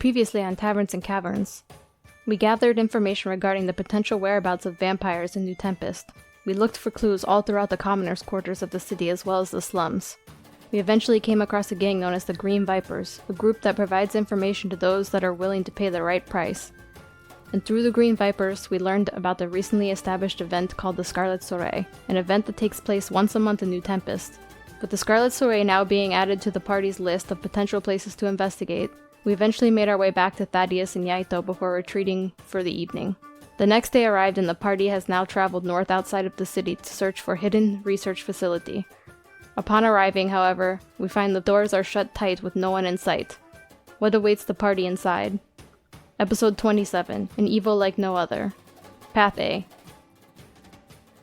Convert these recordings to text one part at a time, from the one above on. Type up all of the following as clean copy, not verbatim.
Previously on Taverns and Caverns, we gathered information regarding the potential whereabouts of vampires in New Tempest. We looked for clues all throughout the commoners' quarters of the city as well as the slums. We eventually came across a gang known as the Green Vipers, a group that provides information to those that are willing to pay the right price. And through the Green Vipers, we learned about the recently established event called the Scarlet Soiree, an event that takes place once a month in New Tempest. With the Scarlet Soiree now being added to the party's list of potential places to investigate, we eventually made our way back to Thaddeus and Yaito before retreating for the evening. The next day arrived and the party has now traveled north outside of the city to search for a hidden research facility. Upon arriving, however, we find the doors are shut tight with no one in sight. What awaits the party inside? Episode 27, An Evil Like No Other. Path A.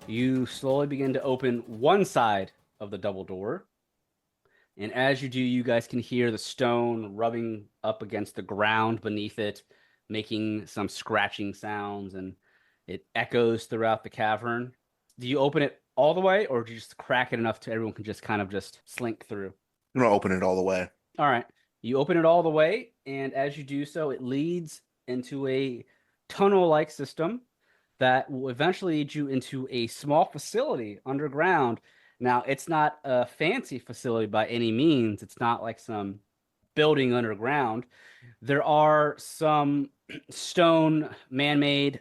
You slowly begin to open one side of the double door. And as you do, you guys can hear the stone rubbing up against the ground beneath it, making some scratching sounds, and it echoes throughout the cavern. Do you open it all the way, or do you just crack it enough to everyone can just kind of just slink through? I'm going to open it all the way. All right. You open it all the way, and as you do so, it leads into a tunnel-like system that will eventually lead you into a small facility underground. Now, it's not a fancy facility by any means. It's not like some building underground. There are some stone man-made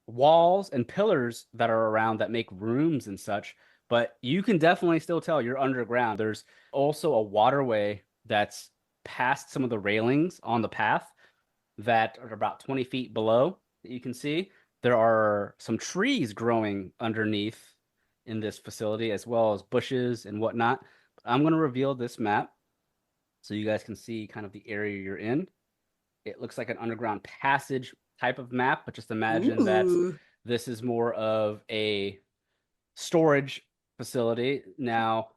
walls and pillars that are around that make rooms and such, but you can definitely still tell you're underground. There's also a waterway that's past some of the railings on the path that are about 20 feet below that you can see. There are some trees growing underneath in this facility, as well as bushes and whatnot. I'm going to reveal this map so you guys can see kind of the area you're in. It looks like an underground passage type of map, but just imagine that this is more of a storage facility. Now,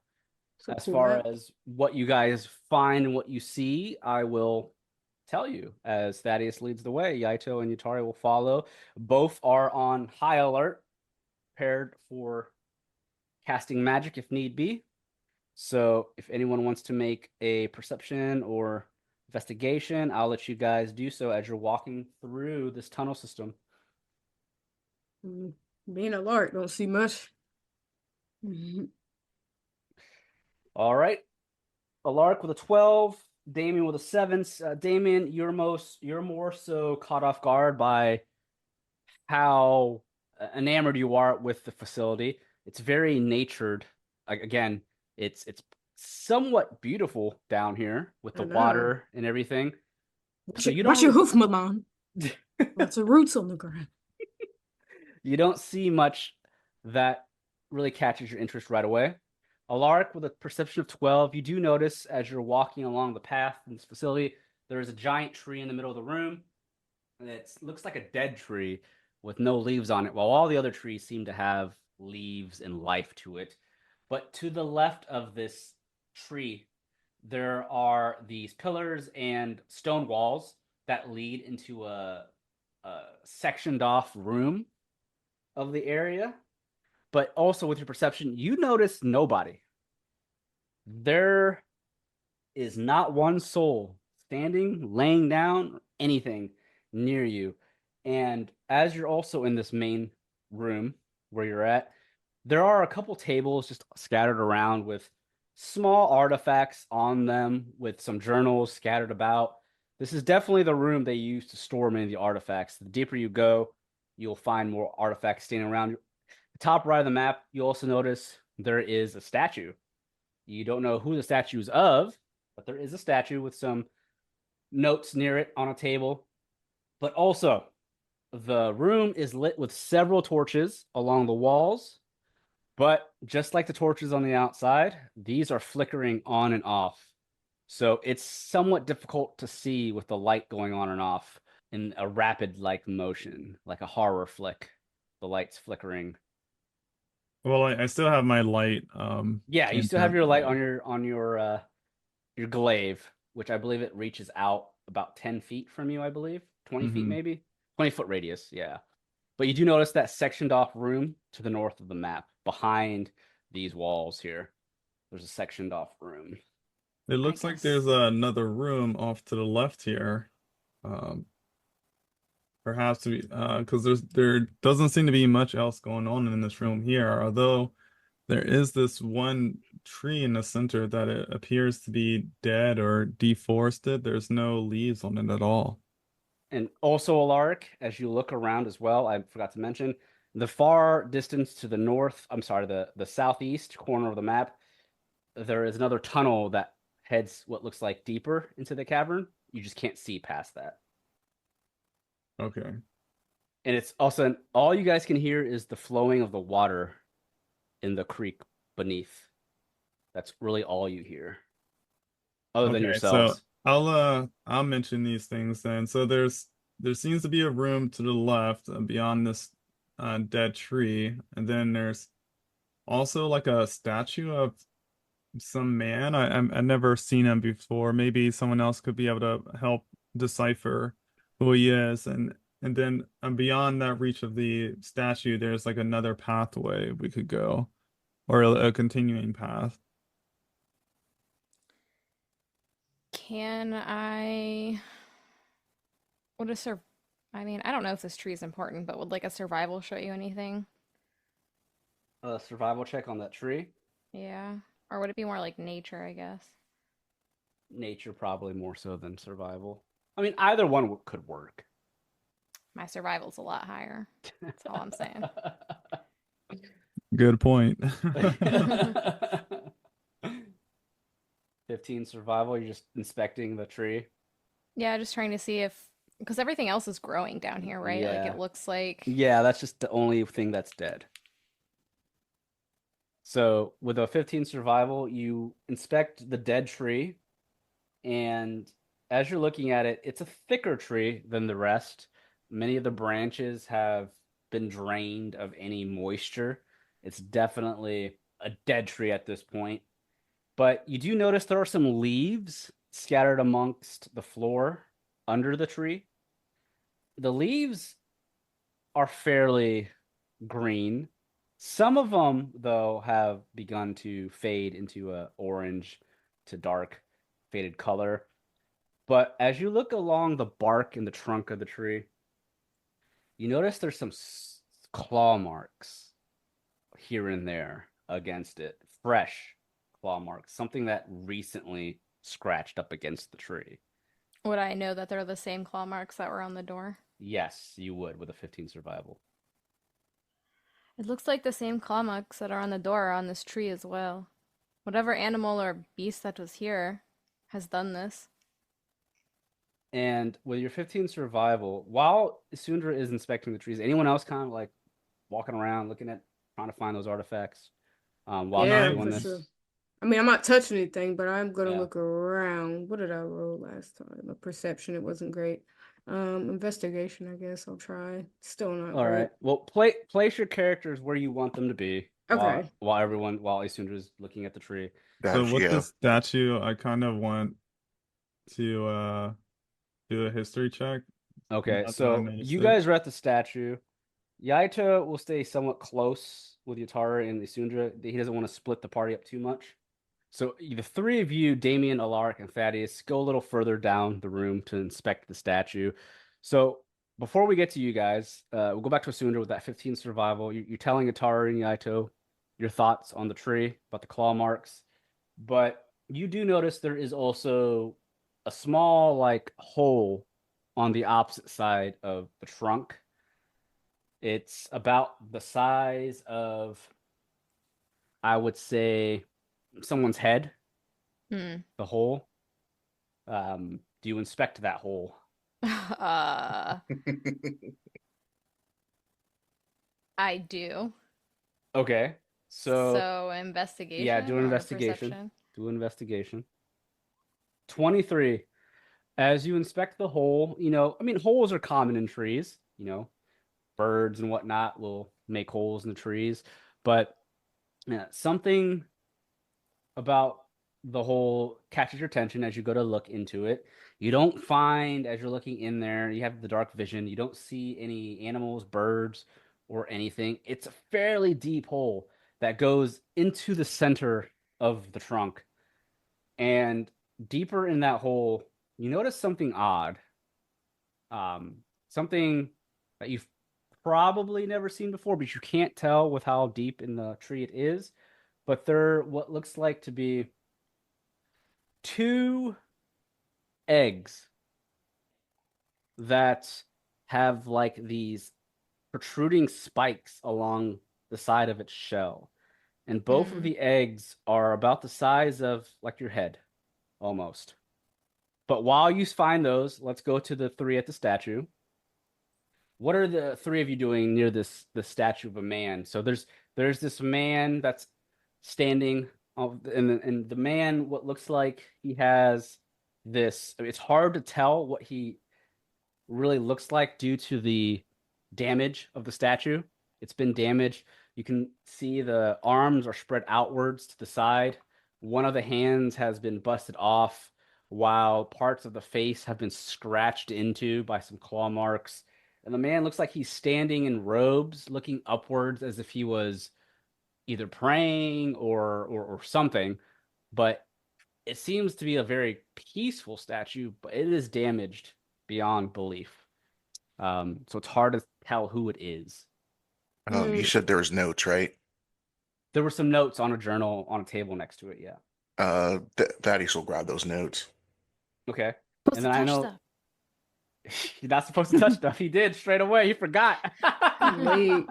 as far as what you guys find and what you see, I will tell you as Thaddeus leads the way. Yaito and Yutari will follow. Both are on high alert, prepared for casting magic if need be. So if anyone wants to make a perception or investigation, I'll let you guys do so as you're walking through this tunnel system. Being alert, don't see much. All right. Alaric with a 12, Damien with a 7. Damien, you're more so caught off guard by how enamored you are with the facility. It's very natured. Again, it's somewhat beautiful down here with the water and everything. So you don't watch your hoof, Milan. Lots of roots on the ground. You don't see much that really catches your interest right away. Alaric with a perception of 12, you do notice as you're walking along the path in this facility, there is a giant tree in the middle of the room. And it looks like a dead tree with no leaves on it, while all the other trees seem to have leaves and life to it. But to the left of this tree, there are these pillars and stone walls that lead into a sectioned off room of the area. But also with your perception, you notice nobody. There is not one soul standing, laying down, anything near you. And as you're also in this main room where you're at, there are a couple tables just scattered around with small artifacts on them with some journals scattered about. This is definitely the room they use to store many of the artifacts. The deeper you go, you'll find more artifacts standing around. The top right of the map, you also notice there is a statue. You don't know who the statue is of, but there is a statue with some notes near it on a table. But also, the room is lit with several torches along the walls. But just like the torches on the outside, these are flickering on and off. So it's somewhat difficult to see with the light going on and off in a rapid-like motion, like a horror flick. The light's flickering. Well, I still have my light. Yeah, you still have your light on your glaive, which I believe it reaches out about 10 feet from you, I believe. 20 feet maybe? 20-foot radius, yeah. But you do notice that sectioned off room to the north of the map, behind these walls here. There's a sectioned off room. It looks like there's another room off to the left here. Um, Perhaps because there doesn't seem to be much else going on in this room here, although there is this one tree in the center that it appears to be dead or deforested. There's no leaves on it at all. And also, Alaric, as you look around as well, I forgot to mention the far distance to the north. I'm sorry, the southeast corner of the map. There is another tunnel that heads what looks like deeper into the cavern. You just can't see past that. Okay. And it's also all you guys can hear is the flowing of the water in the creek beneath. That's really all you hear, other than Okay, so yourselves. I'll mention these things then. So there seems to be a room to the left beyond this dead tree, and then there's also like a statue of some man. I've never seen him before. Maybe someone else could be able to help decipher who he is. And then beyond that reach of the statue, there's like another pathway we could go, or a continuing path. Can I... Would a sur... I mean, I don't know if this tree is important, but would like a survival show you anything? A survival check on that tree. Yeah. Or would it be more like nature, I guess? Nature probably more so than survival. I mean, either one could work. My survival's a lot higher. That's all I'm saying. Good point. 15 survival. You're just inspecting the tree. Yeah, just trying to see if... Because everything else is growing down here, right? Like, Yeah. it looks like... Yeah, that's just the only thing that's dead. So with a 15 survival, you inspect the dead tree, and as you're looking at it, it's a thicker tree than the rest. Many of the branches have been drained of any moisture. It's definitely a dead tree at this point. But you do notice there are some leaves scattered amongst the floor under the tree. The leaves are fairly green. Some of them, though, have begun to fade into a orange to dark faded color. But as you look along the bark and the trunk of the tree, you notice there's some claw marks here and there against it. Fresh claw marks, something that recently scratched up against the tree. Would I know that they're the same claw marks that were on the door? Yes, you would with a 15 survival. It looks like the same claw marks that are on the door are on this tree as well. Whatever animal or beast that was here has done this. And with your 15 survival, while Isundra is inspecting the trees, anyone else kind of like walking around looking at trying to find those artifacts while Yeah, she's doing for this? sure. I mean, I'm not touching anything, but I'm gonna Yeah. look around. What did I roll last time? My perception, it wasn't great. Investigation, I guess I'll try. Still not All great. right. Well, place your characters where you want them to be Okay. while Isundra's looking at the tree. So Gotcha. with Yeah. this statue, I kind of want to do a history check. Okay, Not that I so noticed you it. guys are at the statue. Yaito will stay somewhat close with Yatara and Isundra. He doesn't want to split the party up too much. So the three of you, Damien, Alaric, and Thaddeus, go a little further down the room to inspect the statue. So before we get to you guys, we'll go back to Isundra with that 15 survival. You're telling Yatara and Yaito your thoughts on the tree, about the claw marks. But you do notice there is also a small like hole on the opposite side of the trunk. It's about the size of, I would say, someone's head, Hmm. the hole. Do you inspect that hole? I do. Okay. So So investigation. yeah, do an or investigation. perception? Do an investigation. 23. As you inspect the hole, I mean, holes are common in trees, birds and whatnot will make holes in the trees, but something about the hole catches your attention as you go to look into it. You don't find, as you're looking in there, you have the dark vision, you don't see any animals, birds, or anything. It's a fairly deep hole that goes into the center of the trunk. And deeper in that hole, you notice something odd. something that you've probably never seen before, but you can't tell with how deep in the tree it is. But there what looks like to be 2 eggs that have like these protruding spikes along the side of its shell. And both of the eggs are about the size of like your head, almost. But while you find those, let's go to the 3 at the statue. What are the 3 of you doing near the statue of a man? So there's this man that's standing, and the man, what looks like he has this. It's hard to tell what he really looks like due to the damage of the statue. It's been damaged. You can see the arms are spread outwards to the side. One of the hands has been busted off, while parts of the face have been scratched into by some claw marks. And the man looks like he's standing in robes, looking upwards as if he was either praying or something. But it seems to be a very peaceful statue, but it is damaged beyond belief. So it's hard to tell who it is. You said there was notes, right? There were some notes on a journal on a table next to it, yeah. Thaddeus will grab those notes. Okay. Supposed And to then I touch know stuff. you're not supposed to touch stuff. He did straight away. He forgot. Late.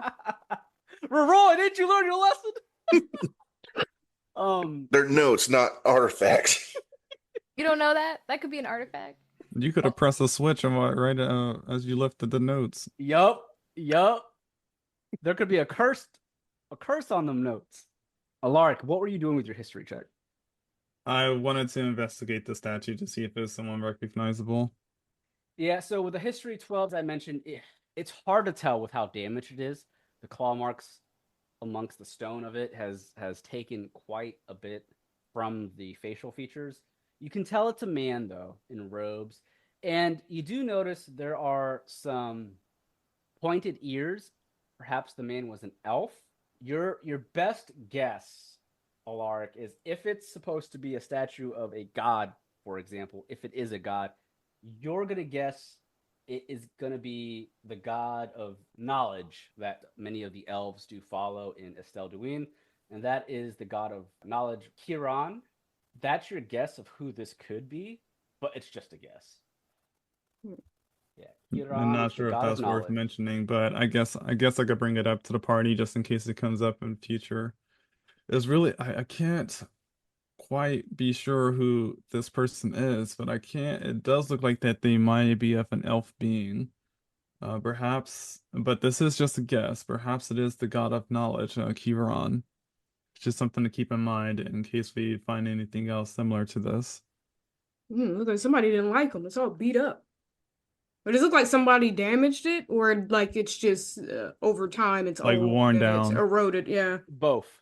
Roy, didn't you learn your lesson? They're notes, not artifacts. You don't know that? That could be an artifact. You could have pressed a switch right as you lifted the notes. Yup. There could be a curse on them notes. Alaric, what were you doing with your history check? I wanted to investigate the statue to see if there's someone recognizable. Yeah, so with the history 12, as I mentioned, it's hard to tell with how damaged it is. The claw marks amongst the stone of it has taken quite a bit from the facial features. You can tell it's a man, though, in robes. And you do notice there are some pointed ears. Perhaps the man was an elf. Your best guess, Alaric, is if it's supposed to be a statue of a god, for example, if it is a god, you're going to guess it is going to be the god of knowledge that many of the elves do follow in Estelle Duin, and that is the god of knowledge, Kiran. That's your guess of who this could be, but it's just a guess. Yeah, Kiran, I'm not sure if that's worth mentioning, but I guess I could bring it up to the party just in case it comes up in future. It's really I can't quite be sure who this person is, but it does look like that they might be of an elf being. Perhaps, but this is just a guess. Perhaps it is the god of knowledge, Kiran. It's just something to keep in mind in case we find anything else similar to this. Look like somebody didn't like them. It's all beat up. But does it look like somebody damaged it, or like it's just over time it's like old worn and down, it's eroded? Yeah. Both.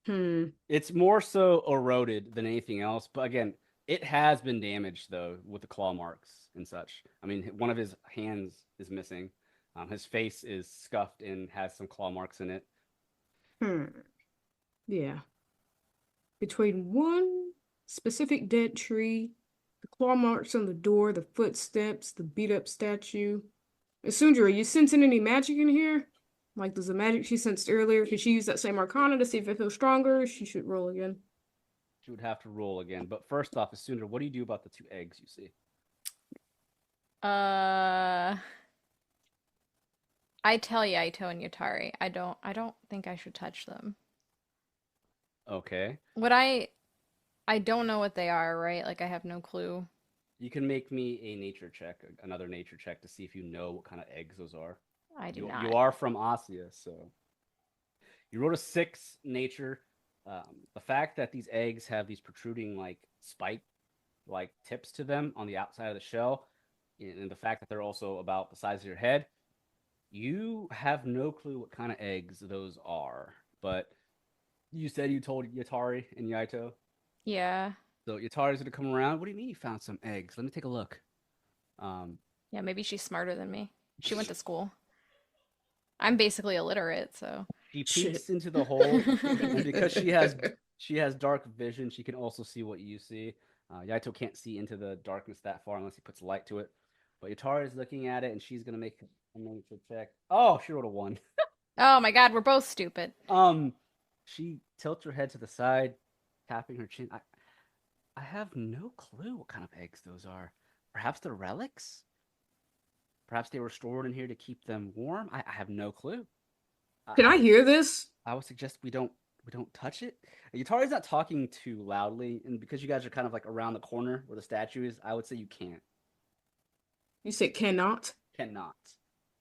It's more so eroded than anything else. But again, it has been damaged, though, with the claw marks and such. I mean, one of his hands is missing. His face is scuffed and has some claw marks in it. Yeah. Between one specific dead tree, the claw marks on the door, the footsteps, the beat up statue. Isundra, are you sensing any magic in here? Like, there's the magic she sensed earlier. Could she use that same arcana to see if it feels stronger? She should roll again. She would have to roll again. But first off, Isundra, what do you do about the 2 eggs you see? I tell Yaito and Yutari, I don't think I should touch them. Okay. I don't know what they are, right? Like, I have no clue. You can make me a nature check, another nature check, to see if you know what kind of eggs those are. I do not. You are from Asia, so you rolled a 6 nature. The fact that these eggs have these protruding like spike like tips to them on the outside of the shell, and the fact that they're also about the size of your head, you have no clue what kind of eggs those are. But you said you told Yutari and Yaito. Yeah. So Yutari's gonna come around. What do you mean you found some eggs? Let me take a look. Yeah, maybe she's smarter than me. She went to school. I'm basically illiterate, so. She peeks into the hole, and because she has dark vision, she can also see what you see. Yaito can't see into the darkness that far unless he puts light to it. But Yatari's looking at it, and she's gonna make a nature check. Oh, she rolled a 1. Oh my god, we're both stupid. She tilts her head to the side, tapping her chin. I have no clue what kind of eggs those are. Perhaps they're relics? Perhaps they were stored in here to keep them warm? I have no clue. Can I hear this? I would suggest we don't touch it. Yatari's not talking too loudly, and because you guys are kind of like around the corner where the statue is, I would say you can't. You said cannot? Cannot.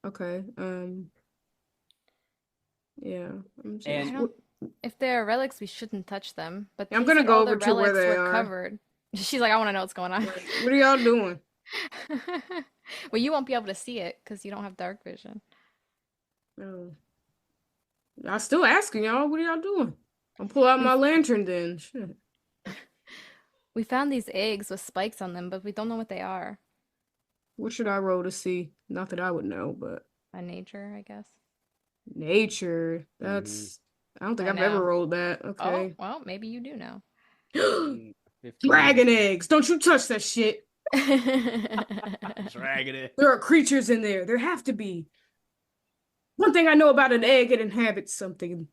Okay. Yeah. I'm just... And if they're relics, we shouldn't touch them. But I'm gonna go over to where they were are. covered. She's like, I want to know what's going on. What are y'all doing? Well, you won't be able to see it because you don't have dark vision. Oh. I'm still asking y'all, what are y'all doing? I'll pull out my lantern then. Shit. We found these eggs with spikes on them, but we don't know what they are. What should I roll to see? Not that I would know, but By nature, I guess. nature. That's I don't think I I've ever know. rolled that. Oh, Okay. well, maybe you do know. 15. Dragon eggs. Don't you touch that shit. Dragon egg. There are creatures in there. There have to be. One thing I know about an egg, it inhabits something.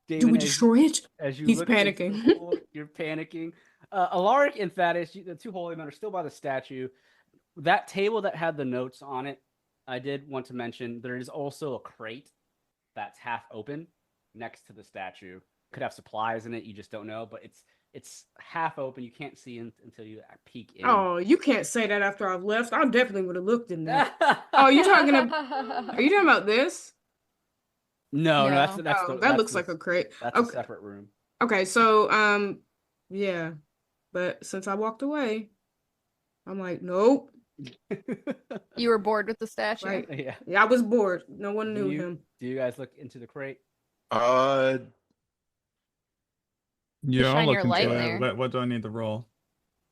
Do we destroy it? As you He's look into the panicking. pool, you're panicking. Alaric and Thaddeus, the two holy men, are still by the statue. That table that had the notes on it, I did want to mention there is also a crate that's half open next to the statue. Could have supplies in it, you just don't know, but it's half open. You can't see until you peek in. Oh, you can't say that after I've left. I definitely would have looked in there. Oh, are you talking about this? No, No. that's Oh, that that looks like a crate. That's a separate room. Okay, so yeah. But since I walked away, I'm like, nope. You were bored with the statue. Right. Yeah. Yeah, I was bored. No one knew him. Do you guys look into the crate? Yeah, I'll shine look your into light in it. there. What do I need to roll?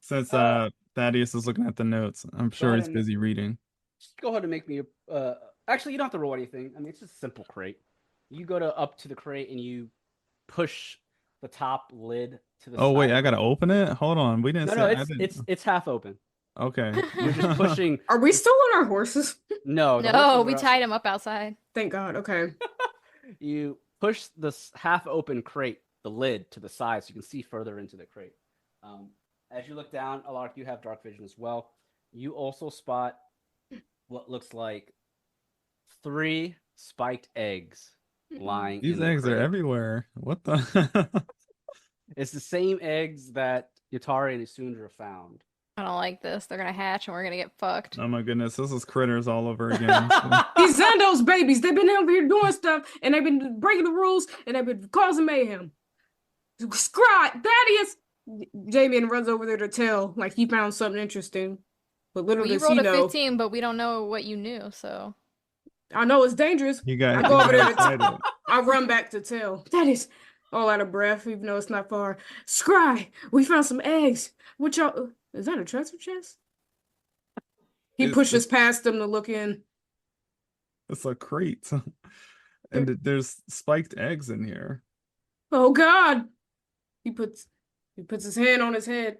Since Thaddeus is looking at the notes, I'm sure ahead he's and- busy reading. Just go ahead and make me a. Actually, you don't have to roll anything. I mean, it's just a simple crate. You go up to the crate and you push the top lid to the. Oh wait, side. I gotta open it. Hold on, we didn't No, say. no, I didn't... it's half open. Okay. You're just pushing. Are we still on our horses? No, the No, horses we are tied him up outside. Thank God. Okay. You push this half open crate, the lid to the side, so you can see further into the crate. As you look down, Alaric, you have dark vision as well. You also spot what looks like 3 spiked eggs lying. These in the eggs are crate. everywhere. What the? It's the same eggs that Yatari and Isundra found. I don't like this. They're gonna hatch and we're gonna get fucked. Oh my goodness, this is critters all over again. So- These Zandos babies, they've been over here doing stuff, and they've been breaking the rules, and they've been causing mayhem. Scribe, Thaddeus! Damien runs over there to tell, like he found something interesting. But little Well, you does he rolled a know. 15, but we don't know what you knew, so. I know it's dangerous. You guys, I go over there you guys to I run back to tell. Thaddeus, all out of breath, even though it's not far. Scry, we found some eggs. What y'all... Is that a treasure chest? He It's- pushes past them to look in. It's a crate, and there's spiked eggs in here. Oh God! He puts his hand on his head.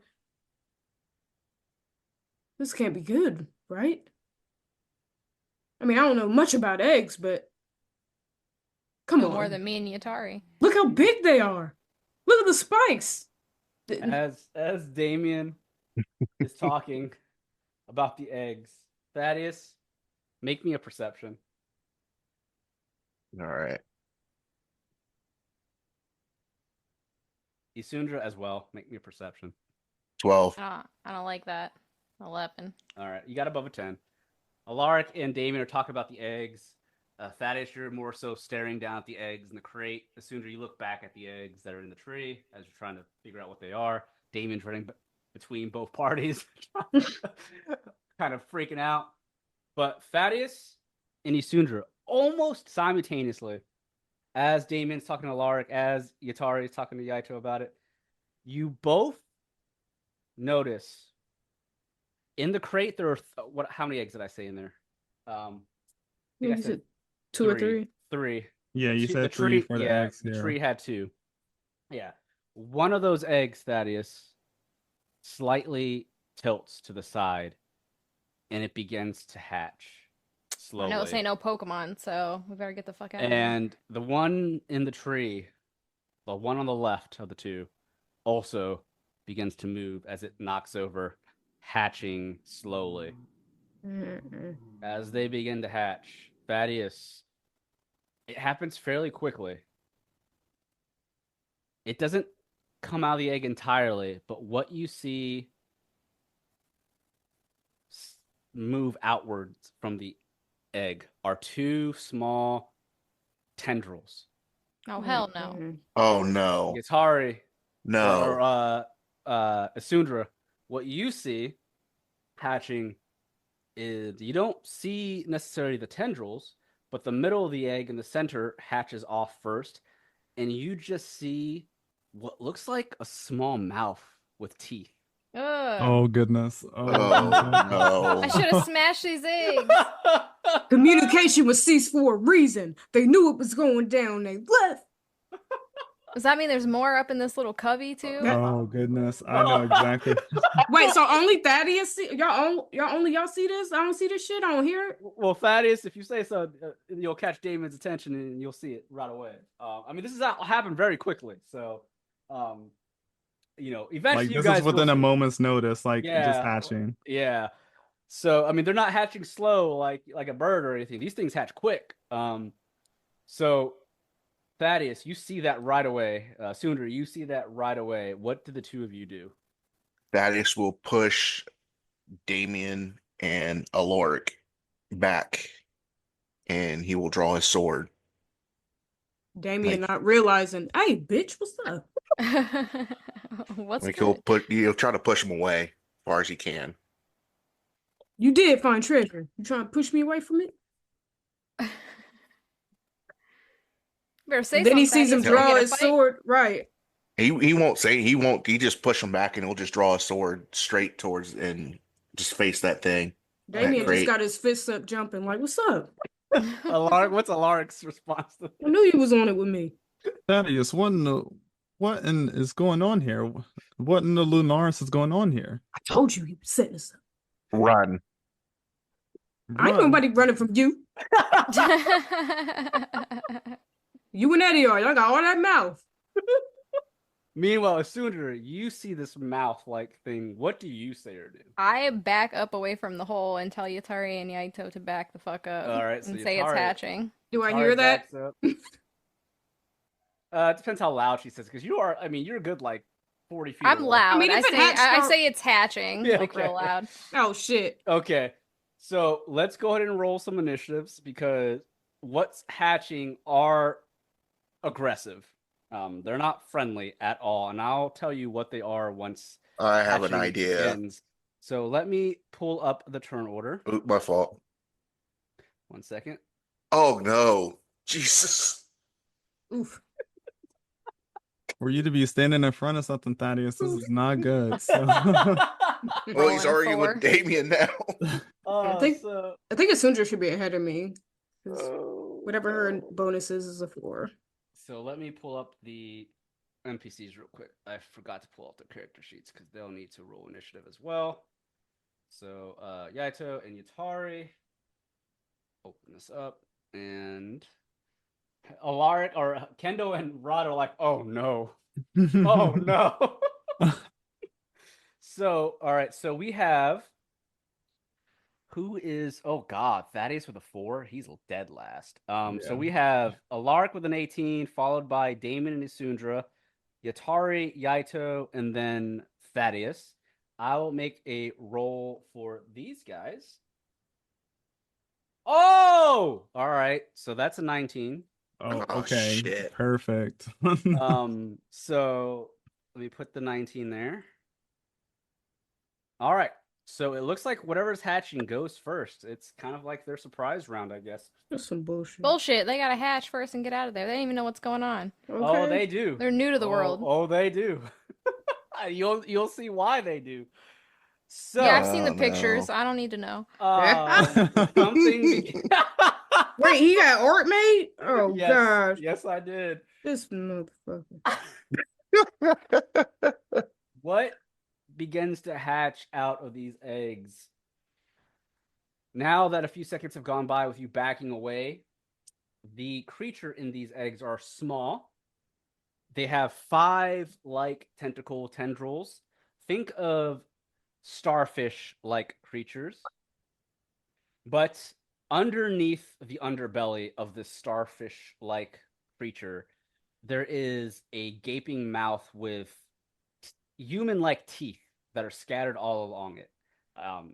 This can't be good, right? I mean, I don't know much about eggs, but come No on. more than me and Yatari. Look how big they are. Look at the spikes. As Damien is talking about the eggs, Thaddeus, make me a perception. All right. Isundra as well, make me a perception. 12. I don't like that. 11. All right, you got above a 10. Alaric and Damien are talking about the eggs. Thaddeus, you're more so staring down at the eggs in the crate. Isundra, you look back at the eggs that are in the tree as you're trying to figure out what they are. Damien's running between both parties, kind of freaking out. But Thaddeus and Isundra, almost simultaneously, as Damien's talking to Alaric, as Yatari is talking to Yaito about it, you both notice in the crate there are how many eggs did I say in there? I think I Is said it 2 or 3? 3. Yeah, you Two- said the 3 for the yeah, eggs. The Yeah. tree had 2. Yeah. One of those eggs, Thaddeus, slightly tilts to the side. and it begins to hatch I slowly. know this ain't no Pokemon, so we better get the fuck out of here. And the one in the tree, the one on the left of the two, also begins to move as it knocks over, hatching slowly. As they begin to hatch, Thaddeus, it happens fairly quickly. It doesn't come out of the egg entirely, but what you see move outwards from the egg are two small tendrils. Oh, hell no. Oh no. Yatari No. or Isundra, what you see hatching is you don't see necessarily the tendrils, but the middle of the egg in the center hatches off first, and you just see what looks like a small mouth with teeth. Ugh. Oh goodness. Oh Oh, I no. should have smashed these eggs. Communication was ceased for a reason. They knew it was going down. They left. Does that mean there's more up in this little cubby too? Oh goodness. I know exactly. Wait, so only Thaddeus see y'all see this? I don't see this shit. I don't hear it. Well, Thaddeus, if you say so, you'll catch Damien's attention and you'll see it right away. I mean, this is happened very quickly, so eventually Like you this guys is within will a see. moment's notice, like just Yeah. hatching. Yeah. So I mean, they're not hatching slow like a bird or anything. These things hatch quick. So Thaddeus, you see that right away. Sundra, you see that right away. What do the two of you do? Thaddeus will push Damien and Alaric back, and he will draw his sword. Damien Like- not realizing, hey, bitch, what's up? What's Like good? he'll try to push him away as far as he can. You did find treasure. You trying to push me away from it? Better say And then he something, sees him Thaddeus, we're gonna draw get a his fight. sword. Right. He won't say he just push him back, and he'll just draw a sword straight towards and just face that thing. Damien just great. got his fists up jumping like, what's up? Alaric, what's Alaric's response to I knew you was on it with me. Thaddeus, what is going on here? What in the Lunaris is going on here? I told you he was setting us up. Run. I ain't Run. nobody running from you. You and Eddie are. Y'all got all that mouth. Meanwhile, Isundra, you see this mouth-like thing. What do you say or do? I back up away from the hole and tell Yatari and Yaito to back the fuck up All right, so and say it's Yatari- hatching. Do I Tari hear that? backs up. It depends how loud she says, because you're a good like 40 feet I'm away. loud. I mean, if it hatched I out- say it's hatching, Yeah, like okay. real loud. Oh, shit. Okay, so let's go ahead and roll some initiatives, because what's hatching are aggressive. They're not friendly at all, and I'll tell you what they are once I have an hatching idea. begins. So let me pull up the turn order. Oop, my fault. 1 second. Oh no. Jesus. Oof. For you to be standing in front of something, Thaddeus, this is not good. So. Well, he's Rolling a already 4. with Damien now. Uh, think- so, I think Isundra should be ahead of me. 'Cause Oh, whatever her no. bonus is a 4. so let me pull up the NPCs real quick. I forgot to pull up the character sheets because they'll need to roll initiative as well. So Yaito and Yatari. Open this up, and Alaric or Kendo and Rod are like, oh no. Oh no. So, all right, so we have who is Thaddeus with a 4. He's dead last. So Yeah. we have Alaric with an 18, followed by Damien and Isundra, Yatari, Yaito, and then Thaddeus. I will make a roll for these guys. Oh, all right. So that's a 19. Oh, Oh, okay. shit. Perfect. So let me put the 19 there. All right. So it looks like whatever's hatching goes first. It's kind of like their surprise round, I guess. That's some bullshit. Bullshit. They gotta hatch first and get out of there. They don't even know what's going on. Okay. Oh, they do. They're new to the world. Oh, they do. You'll see why they do. So Yeah, I've seen the Oh, no. pictures. I don't need to know. something. Wait, he got art made? Oh, yes, gosh. yes, I did. This motherfucker. What begins to hatch out of these eggs Now that a few seconds have gone by with you backing away, the creature in these eggs are small. They have 5 tentacle tendrils. Think of starfish-like creatures. But underneath the underbelly of this starfish-like creature, there is a gaping mouth with human-like teeth that are scattered all along it.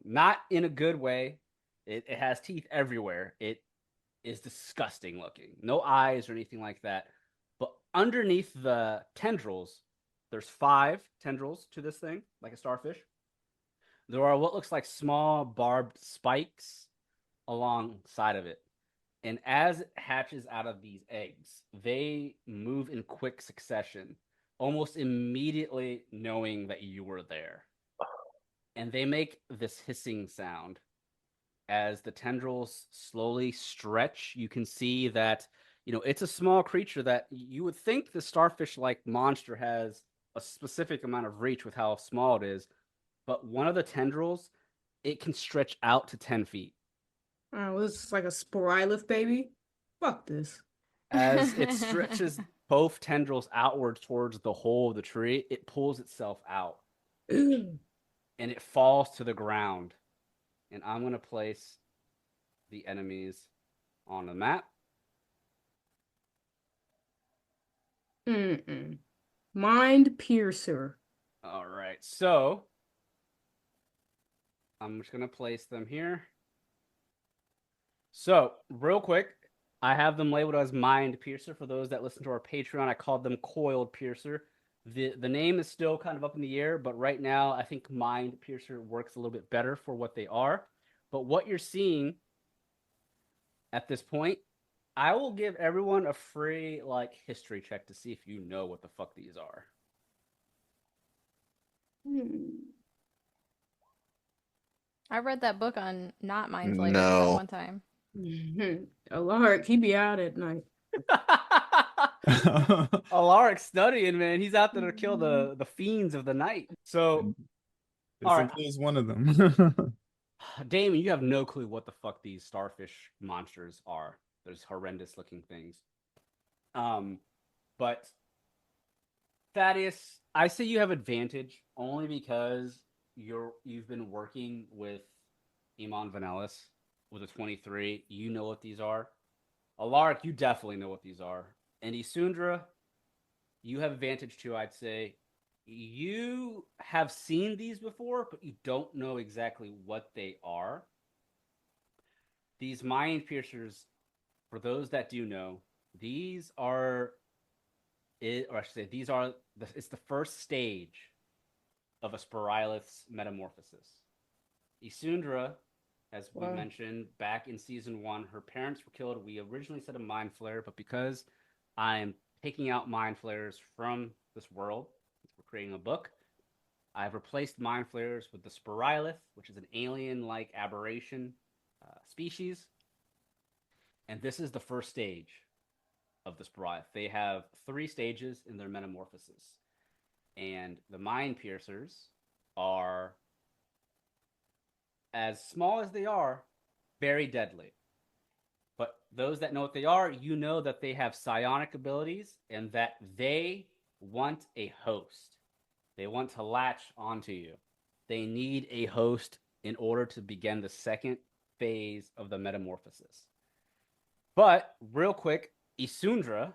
Not in a good way. It has teeth everywhere. It is disgusting looking. No eyes or anything like that. But underneath the tendrils, there's 5 tendrils to this thing, like a starfish. There are what looks like small barbed spikes alongside of it. And as it hatches out of these eggs, they move in quick succession, almost immediately knowing that you were there. And they make this hissing sound. As the tendrils slowly stretch, you can see that, it's a small creature that you would think the starfish-like monster has a specific amount of reach with how small it is. But one of the tendrils, it can stretch out to 10 feet. Oh, this is like a sporylith baby. Fuck this. As it stretches both tendrils outward towards the hole of the tree, it pulls itself out. And it falls to the ground. And I'm going to place the enemies on the map. Mind Piercer. All right. So I'm just going to place them here. So real quick, I have them labeled as Mind Piercer. For those that listen to our Patreon, I called them Coiled Piercer. The name is still kind of up in the air, but right now I think Mind Piercer works a little bit better for what they are. But what you're seeing at this point, I will give everyone a free history check to see if you know what the fuck these are. I read that book on not mind flayers No. that one time. Alaric, he be out at night. Alaric studying, man. He's out there to kill the fiends of the night. So, all right. Basically is one of them. Damien, you have no clue what the fuck these starfish monsters are. There's horrendous looking things. But Thaddeus, I say you have advantage only because you've been working with Iman Vanellis with a 23. You know what these are. Alaric, you definitely know what these are. And Isundra, you have advantage too, I'd say. You have seen these before, but you don't know exactly what they are. These mind piercers, for those that do know, these are it's the first stage of a Sporylith's metamorphosis. Isundra, as we mentioned back in season 1, her parents were killed. We originally said a mind flare, but because I'm taking out mind flares from this world, we're creating a book, I've replaced mind flares with the Sporylith, which is an alien-like aberration species. And this is the first stage of the Sporylith. They have 3 stages in their metamorphosis. And the mind piercers are, as small as they are, very deadly. But those that know what they are, you know that they have psionic abilities and that they want a host. They want to latch onto you. They need a host in order to begin the second phase of the metamorphosis. But, real quick, Isundra,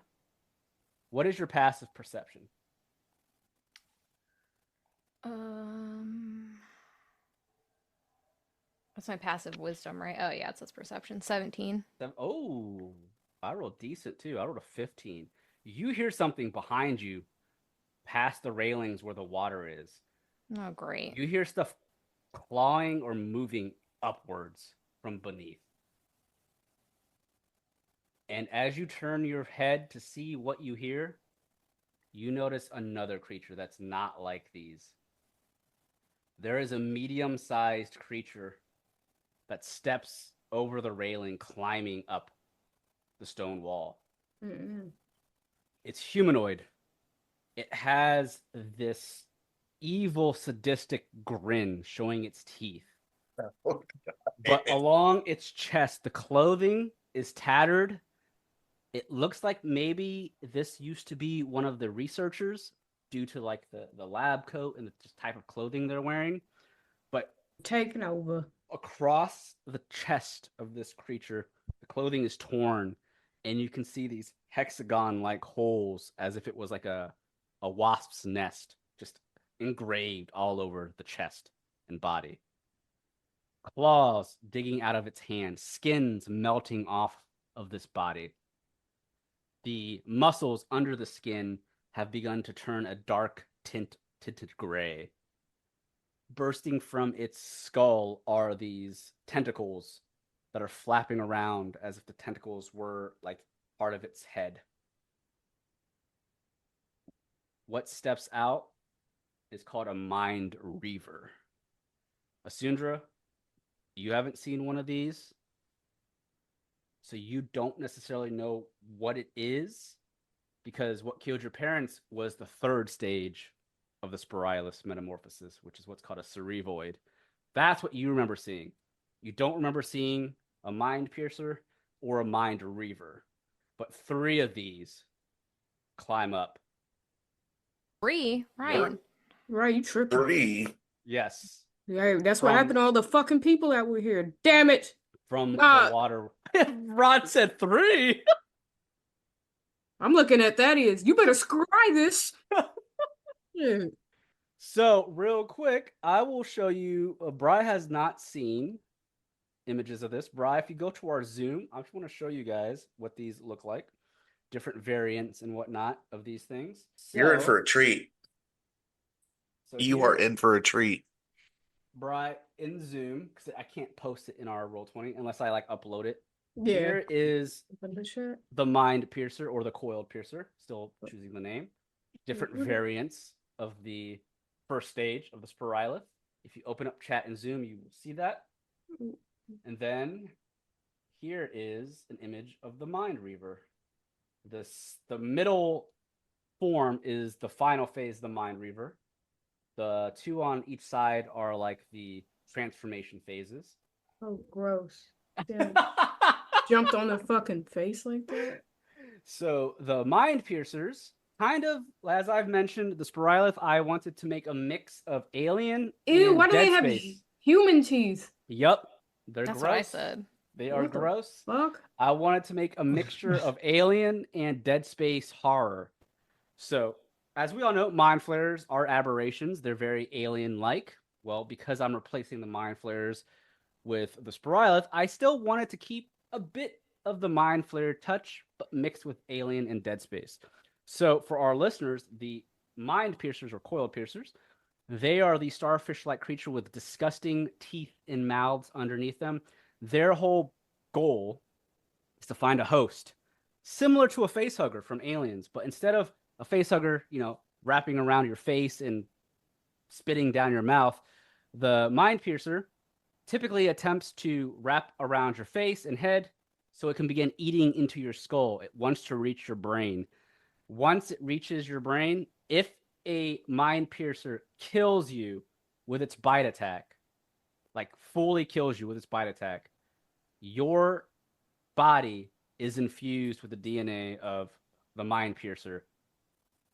what is your passive perception? That's my passive wisdom, right? Oh, yeah, it says perception. 17. Oh, I rolled decent, too. I rolled a 15. You hear something behind you past the railings where the water is. Oh, great. You hear stuff clawing or moving upwards from beneath. And as you turn your head to see what you hear, you notice another creature that's not like these. There is a medium-sized creature that steps over the railing, climbing up the stone wall. It's humanoid. It has this evil, sadistic grin showing its teeth. But along its chest, the clothing is tattered. It looks like maybe this used to be one of the researchers due to like the lab coat and the type of clothing they're wearing. But Taking over. across the chest of this creature, the clothing is torn, and you can see these hexagon-like holes as if it was like a wasp's nest, just engraved all over the chest and body. Claws digging out of its hand, skins melting off of this body. The muscles under the skin have begun to turn a dark tinted gray. Bursting from its skull are these tentacles that are flapping around as if the tentacles were like part of its head. What steps out is called a mind reaver. Isundra, you haven't seen one of these, so you don't necessarily know what it is, because what killed your parents was the third stage of the Spiralis metamorphosis, which is what's called a cerevoid. That's what you remember seeing. You don't remember seeing a mind piercer or a mind reaver, but 3 of these climb up. 3? Ryan. Right, you tripping. 3. Yes. Yeah, that's what happened to all the fucking people that were here. Damn it. From the water. Rod said 3. I'm looking at Thaddeus. You better scry this. Yeah. So, real quick, I will show you. Bri has not seen images of this. Bri, if you go to our Zoom, I just want to show you guys what these look like. Different variants and whatnot of these things. You're in for a treat. So You are in for a treat. Bri, in Zoom, because I can't post it in our Roll20 unless I like upload it. Yeah. Here is the mind piercer or the coiled piercer. Still choosing the name. Different variants of the first stage of the Spiralith. If you open up chat in Zoom, you will see that. And then here is an image of the Mind Reaver. The middle form is the final phase of the Mind Reaver. The 2 on each side are like the transformation phases. Oh, gross. Damn. Jumped on the fucking face like that? So the Mind Piercers, kind of, as I've mentioned, the Spiralith, I wanted to make a mix of alien Ew, and why do Dead they have Space. human teeth? Yep, they're That's gross. what I said. They are What the gross. Fuck. I wanted to make a mixture of alien and Dead Space horror. So, as we all know, Mind Flayers are aberrations. They're very alien-like. Well, because I'm replacing the Mind Flayers with the Spiralith, I still wanted to keep a bit of the Mind Flayer touch, but mixed with alien and Dead Space. So, for our listeners, the Mind Piercers or Coiled Piercers, they are the starfish-like creature with disgusting teeth and mouths underneath them. Their whole goal is to find a host, similar to a facehugger from Aliens, but instead of a facehugger, wrapping around your face and spitting down your mouth, the Mind Piercer typically attempts to wrap around your face and head so it can begin eating into your skull. It wants to reach your brain. Once it reaches your brain, if a Mind Piercer kills you with its bite attack, like fully kills you with its bite attack, your body is infused with the DNA of the Mind Piercer.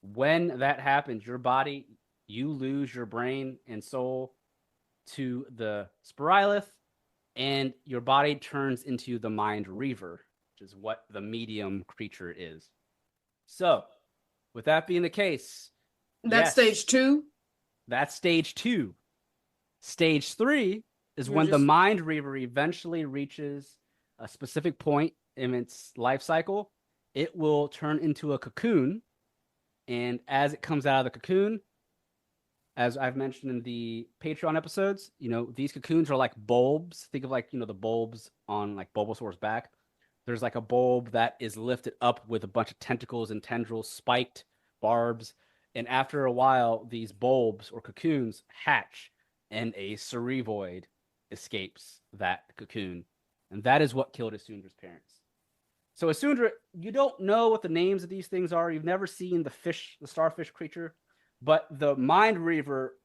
When that happens, your body, you lose your brain and soul to the Spiralith, and your body turns into the Mind Reaver, which is what the medium creature is. So, with that being the case, That's stage 2? That's stage 2. Stage 3 is when the Mind Reaver eventually reaches a specific point in its life cycle. It will turn into a cocoon, and as it comes out of the cocoon, as I've mentioned in the Patreon episodes, these cocoons are like bulbs. Think of like, the bulbs on like Bulbasaur's back. There's like a bulb that is lifted up with a bunch of tentacles and tendrils, spiked barbs. And after a while, these bulbs or cocoons hatch and a cerevoid escapes that cocoon. And that is what killed Isundra's parents. So Isundra, you don't know what the names of these things are. You've never seen the starfish creature, but the Mind Reaver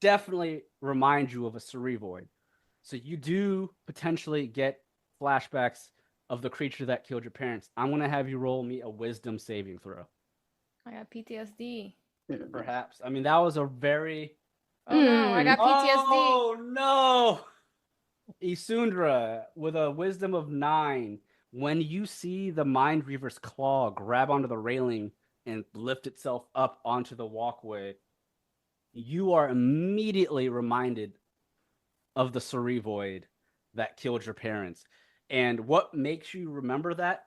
definitely reminds you of a cerevoid. So you do potentially get flashbacks of the creature that killed your parents. I'm going to have you roll me a wisdom saving throw. I got PTSD. Perhaps. I mean, that was a very... Oh no, I got PTSD. Oh no! Isundra, with a wisdom of 9, when you see the Mind Reaver's claw grab onto the railing and lift itself up onto the walkway, you are immediately reminded of the Cerevoid that killed your parents. And what makes you remember that?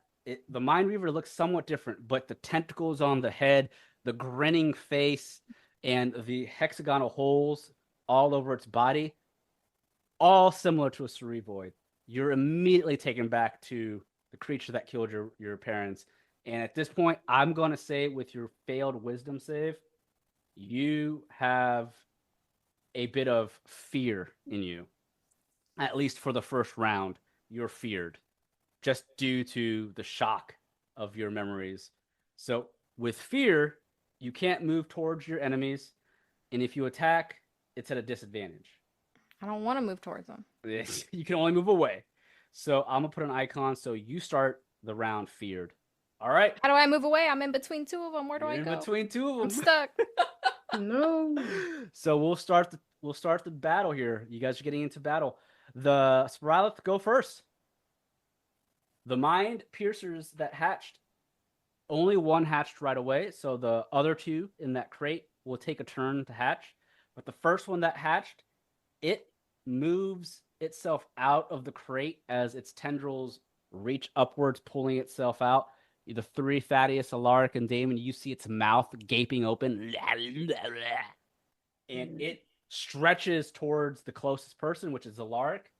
The Mind Reaver looks somewhat different, but the tentacles on the head, the grinning face, and the hexagonal holes all over its body, all similar to a Cerevoid. You're immediately taken back to the creature that killed your parents. And at this point, I'm going to say with your failed wisdom save, you have a bit of fear in you. At least for the first round, you're feared just due to the shock of your memories. So with fear, you can't move towards your enemies. And if you attack, it's at a disadvantage. I don't want to move towards them. You can only move away. So I'm going to put an icon so you start the round feared. All right. How do I move away? I'm in between two of them. Where do You're I in go? between two of them. I'm stuck. No. So we'll start the battle here. You guys are getting into battle. The Spiralith go first. The Mind Piercers that hatched, only one hatched right away, so the other two in that crate will take a turn to hatch. But the first one that hatched, it moves itself out of the crate as its tendrils reach upwards, pulling itself out. The 3 Thaddeus, Alaric, and Damien, you see its mouth gaping open. And it stretches towards the closest person, which is Alaric,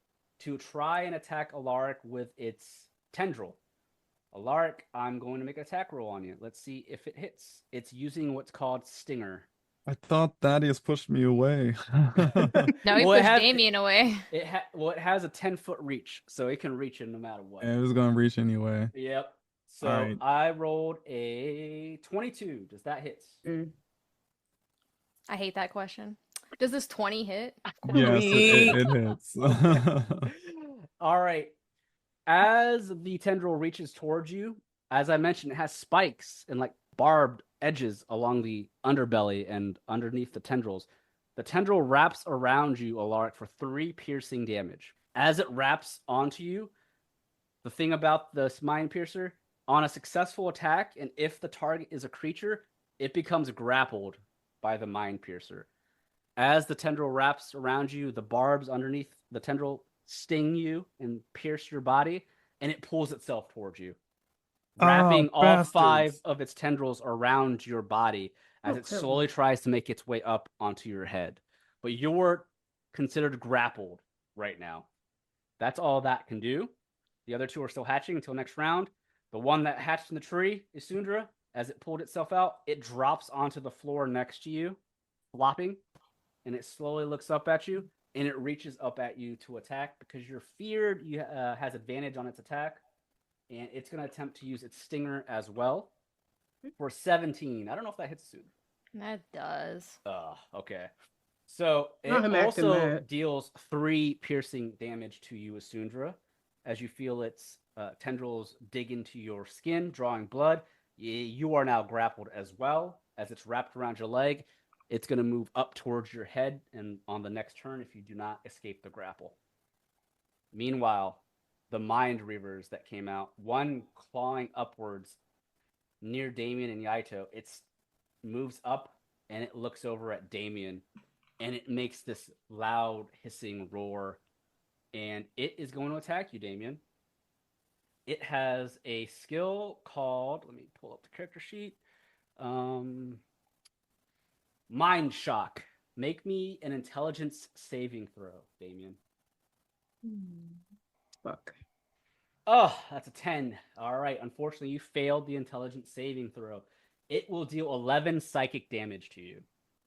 to try and attack Alaric with its tendril. Alaric, I'm going to make an attack roll on you. Let's see if it hits. It's using what's called Stinger. I thought Thaddeus pushed me away. No, he Well, pushed Damien away. It has a 10-foot reach, so it can reach it no matter what. It was gonna reach anyway. Yep. So Alright. I rolled a 22. Does that hit? I hate that question. Does this 20 hit? Yes, it hits. All right. As the tendril reaches towards you, as I mentioned, it has spikes and like barbed edges along the underbelly and underneath the tendrils. The tendril wraps around you, Alaric, for 3 piercing damage. As it wraps onto you, the thing about this Mind Piercer, on a successful attack, and if the target is a creature, it becomes grappled by the Mind Piercer. As the tendril wraps around you, the barbs underneath the tendril sting you and pierce your body, and it pulls itself towards you, wrapping all bastards. 5 of its tendrils around your body as it hell slowly tries to make its way up onto your head. But you're considered grappled right now. That's all that can do. The other 2 are still hatching until next round. The one that hatched in the tree, Isundra, as it pulled itself out, it drops onto the floor next to you, flopping, and it slowly looks up at you, and it reaches up at you to attack. Because you're feared, you has advantage on its attack, and it's going to attempt to use its stinger as well for 17. I don't know if that hits soon. That does. Okay. So it Not him acting also mad. deals 3 piercing damage to you, Isundra, as you feel its tendrils dig into your skin, drawing blood. You are now grappled as well. As it's wrapped around your leg, it's going to move up towards your head and on the next turn if you do not escape the grapple. Meanwhile, the Mind Reavers that came out, one clawing upwards near Damien and Yaito, it moves up and it looks over at Damien, and it makes this loud hissing roar, and it is going to attack you, Damien. It has a skill called, let me pull up the character sheet, Mind Shock. Make me an intelligence saving throw, Damien. Fuck. Oh, that's a 10. All right. Unfortunately, you failed the intelligence saving throw. It will deal 11 psychic damage to you.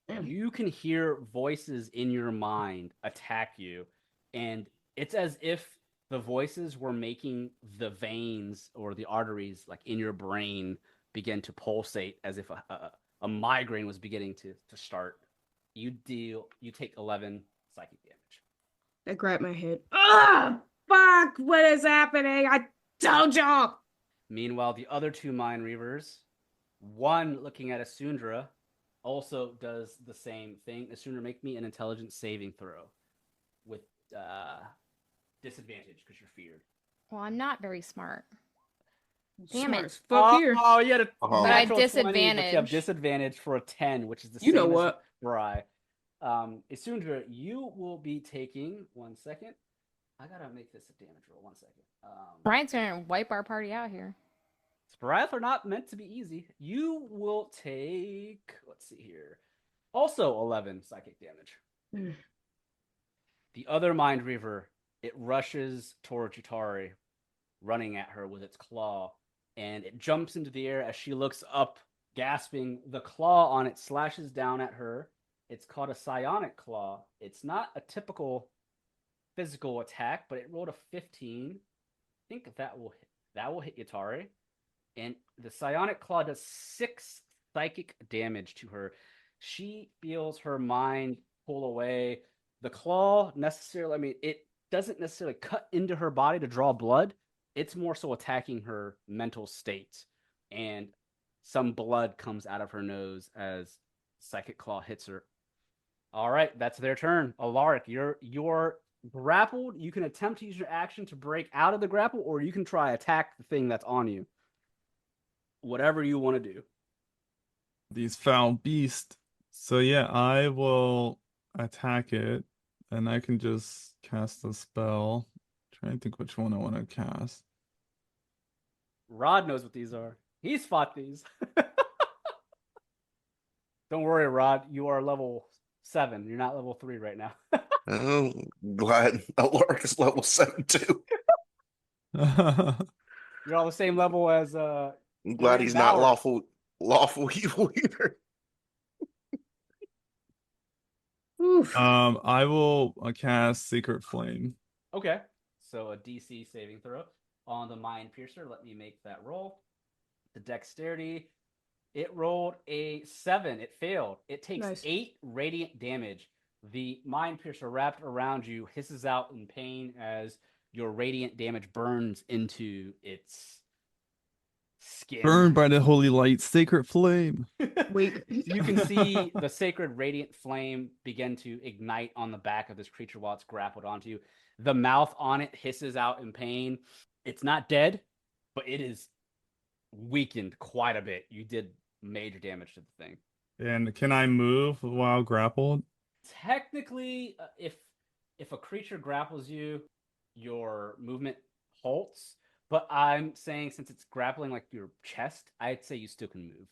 Damn. You can hear voices in your mind attack you, and it's as if the voices were making the veins or the arteries like in your brain begin to pulsate as if a migraine was beginning to start. You take 11 psychic damage. I grab my head. Ah, fuck! What is happening? I told y'all. Meanwhile, the other two Mind Reavers, one looking at Isundra, also does the same thing. Isundra, make me an intelligence saving throw with disadvantage because you're feared. Well, I'm not very smart. Damn Smart it. as fuck here. Oh, you had a Oh. But I natural 20, but you have disadvantage. disadvantage for a 10, which is the You know same as what? Bri. Isundra, you will be taking 1 second. I gotta make this a damage roll. 1 second. Brian's gonna wipe our party out here. Sporadic are not meant to be easy. You will take, let's see here, also 11 psychic damage. Mm. The other Mind Reaver, it rushes towards Yutari, running at her with its claw, and it jumps into the air as she looks up, gasping. The claw on it slashes down at her. It's called a psionic claw. It's not a typical physical attack, but it rolled a 15. I think that will hit Yutari. And the psionic claw does 6 psychic damage to her. She feels her mind pull away. The claw it doesn't necessarily cut into her body to draw blood. It's more so attacking her mental state. And some blood comes out of her nose as psychic claw hits her. All right, that's their turn. Alaric, you're grappled. You can attempt to use your action to break out of the grapple, or you can try attack the thing that's on you. Whatever you want to do. These foul beasts. So yeah, I will attack it, and I can just cast a spell. Trying to think which one I want to cast. Rod knows what these are. He's fought these. Don't worry, Rod. You are level 7. You're not level 3 right now. Oh, glad Alaric is level 7 too. You're all the same level as I'm glad he's not lawful evil either. Oof. I will cast Secret Flame. Okay. So a DC saving throw on the Mind Piercer. Let me make that roll. The dexterity. It rolled a 7. It failed. It takes Nice. 8 radiant damage. The Mind Piercer wrapped around you hisses out in pain as your radiant damage burns into its skin. Burned by the holy light, Sacred Flame. Wait. You can see the sacred radiant flame begin to ignite on the back of this creature while it's grappled onto you. The mouth on it hisses out in pain. It's not dead, but it is weakened quite a bit. You did major damage to the thing. And can I move while grappled? Technically, if a creature grapples you, your movement halts. But I'm saying since it's grappling like your chest, I'd say you still can move.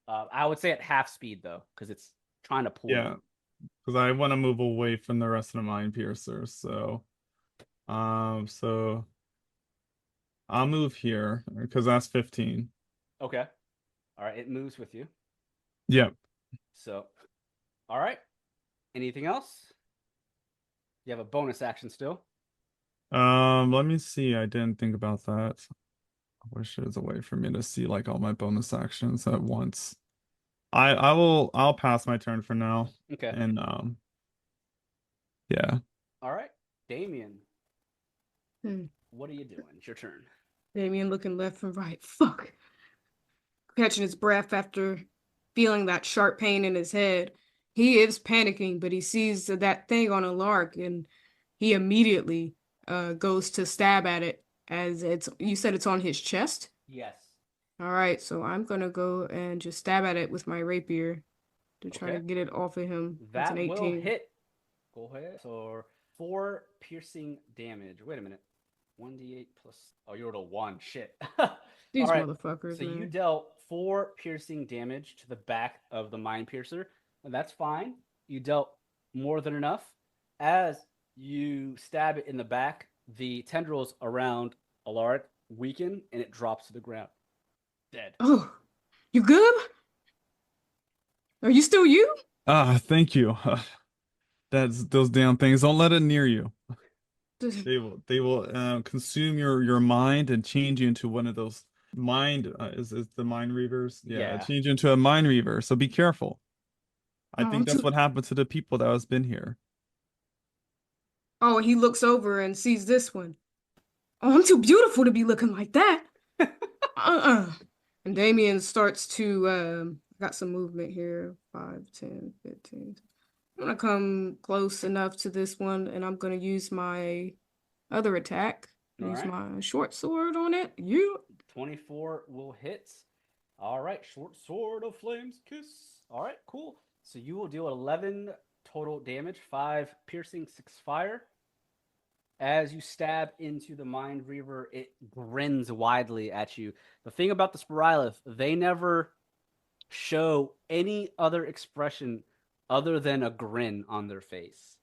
I would say at half speed though, because it's trying to pull. Yeah, because I want to move away from the rest of the Mind Piercers. So I'll move here because that's 15. Okay. All right. It moves with you. Yep. So, all right. Anything else? You have a bonus action still. Let me see. I didn't think about that. I wish there was a way for me to see like all my bonus actions at once. I'll pass my turn for now. Okay. And yeah. All right. Damien. Hmm. What are you doing? It's your turn. Damien looking left and right. Fuck. Catching his breath after feeling that sharp pain in his head. He is panicking, but he sees that thing on Alaric, and he immediately goes to stab at it as you said it's on his chest? Yes. All right, so I'm gonna go and just stab at it with my rapier to try to Okay. get it off of him. That's That an will 18. hit. Go ahead. So 4 piercing damage. Wait a minute. 1d8 plus. Oh, you rolled a 1. Shit. These All right. motherfuckers, So you man. dealt 4 piercing damage to the back of the Mind Piercer, and that's fine. You dealt more than enough. As you stab it in the back, the tendrils around Alaric weaken, and it drops to the ground. Dead. Oh, you good? Are you still you? Thank you. That's those damn things. Don't let it near you. They will consume your mind and change you into one of those mind is the mind reavers. Yeah. Change you into a mind reaver. So be careful. I Oh, think that's too- what happened to the people that has been here. Oh, he looks over and sees this one. Oh, I'm too beautiful to be looking like that. And Damien starts to, got some movement here. 5, 10, 15. I'm gonna come close enough to this one, and I'm gonna use my other attack. All Use right. my short sword on it. You. 24 will hit. All right, short sword of flames kiss. All right, cool. So you will deal 11 total damage, 5 piercing, 6 fire. As you stab into the Mind Reaver, it grins widely at you. The thing about the Spiralith, they never show any other expression other than a grin on their face.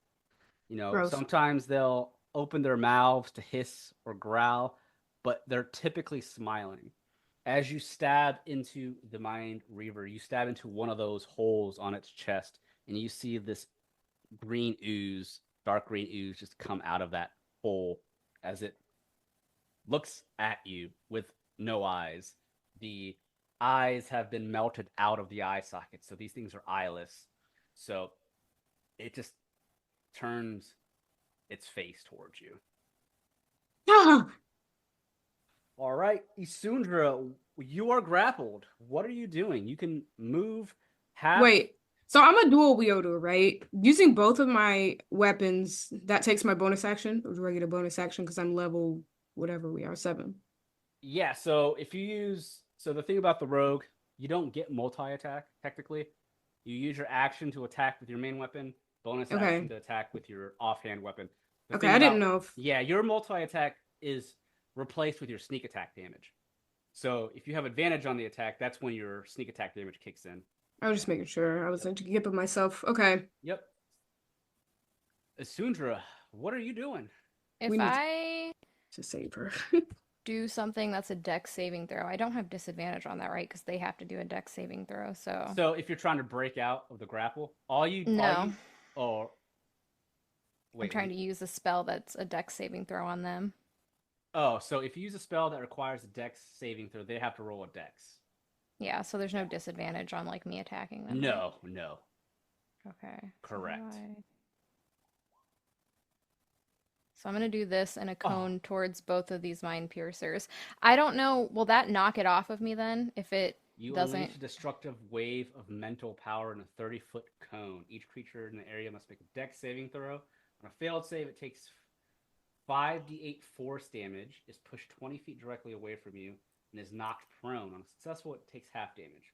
You know, Gross. sometimes they'll open their mouths to hiss or growl, but they're typically smiling. As you stab into the Mind Reaver, you stab into one of those holes on its chest, and you see this green ooze, dark green ooze, just come out of that hole as it looks at you with no eyes. The eyes have been melted out of the eye sockets, so these things are eyeless. So it just turns its face towards you. Ah! All right, Isundra, you are grappled. What are you doing? You can move half. Wait. So I'm a dual wielder, right? Using both of my weapons, that takes my bonus action, or do I get a bonus action because I'm level whatever we are, 7? Yeah, so if you use... So the thing about the rogue, you don't get multi-attack, technically. You use your action to attack with your main weapon, bonus action to attack with your offhand weapon. Okay, I didn't know if... Yeah, your multi-attack is replaced with your sneak attack damage. So if you have advantage on the attack, that's when your sneak attack damage kicks in. I was just making sure. I wasn't gipping myself. Okay. Yep. Isundra, what are you doing? If We need I to save her. do something that's a dex saving throw, I don't have disadvantage on that, right? Because they have to do a dex saving throw. So if you're trying to break out of the grapple, No. Wait, I'm trying to use a spell that's a dex saving throw on them. Oh, so if you use a spell that requires a dex saving throw, they have to roll a dex. Yeah, so there's no disadvantage on like me attacking them. No, no. Okay. Correct. So I'm gonna do this in a cone towards both of these mind piercers. I don't know, will that knock it off of me then? If it doesn't... unleash a destructive wave of mental power in a 30-foot cone. Each creature in the area must make a dex saving throw. On a failed save, it takes 5d8 force damage, is pushed 20 feet directly away from you, and is knocked prone. On a successful, it takes half damage.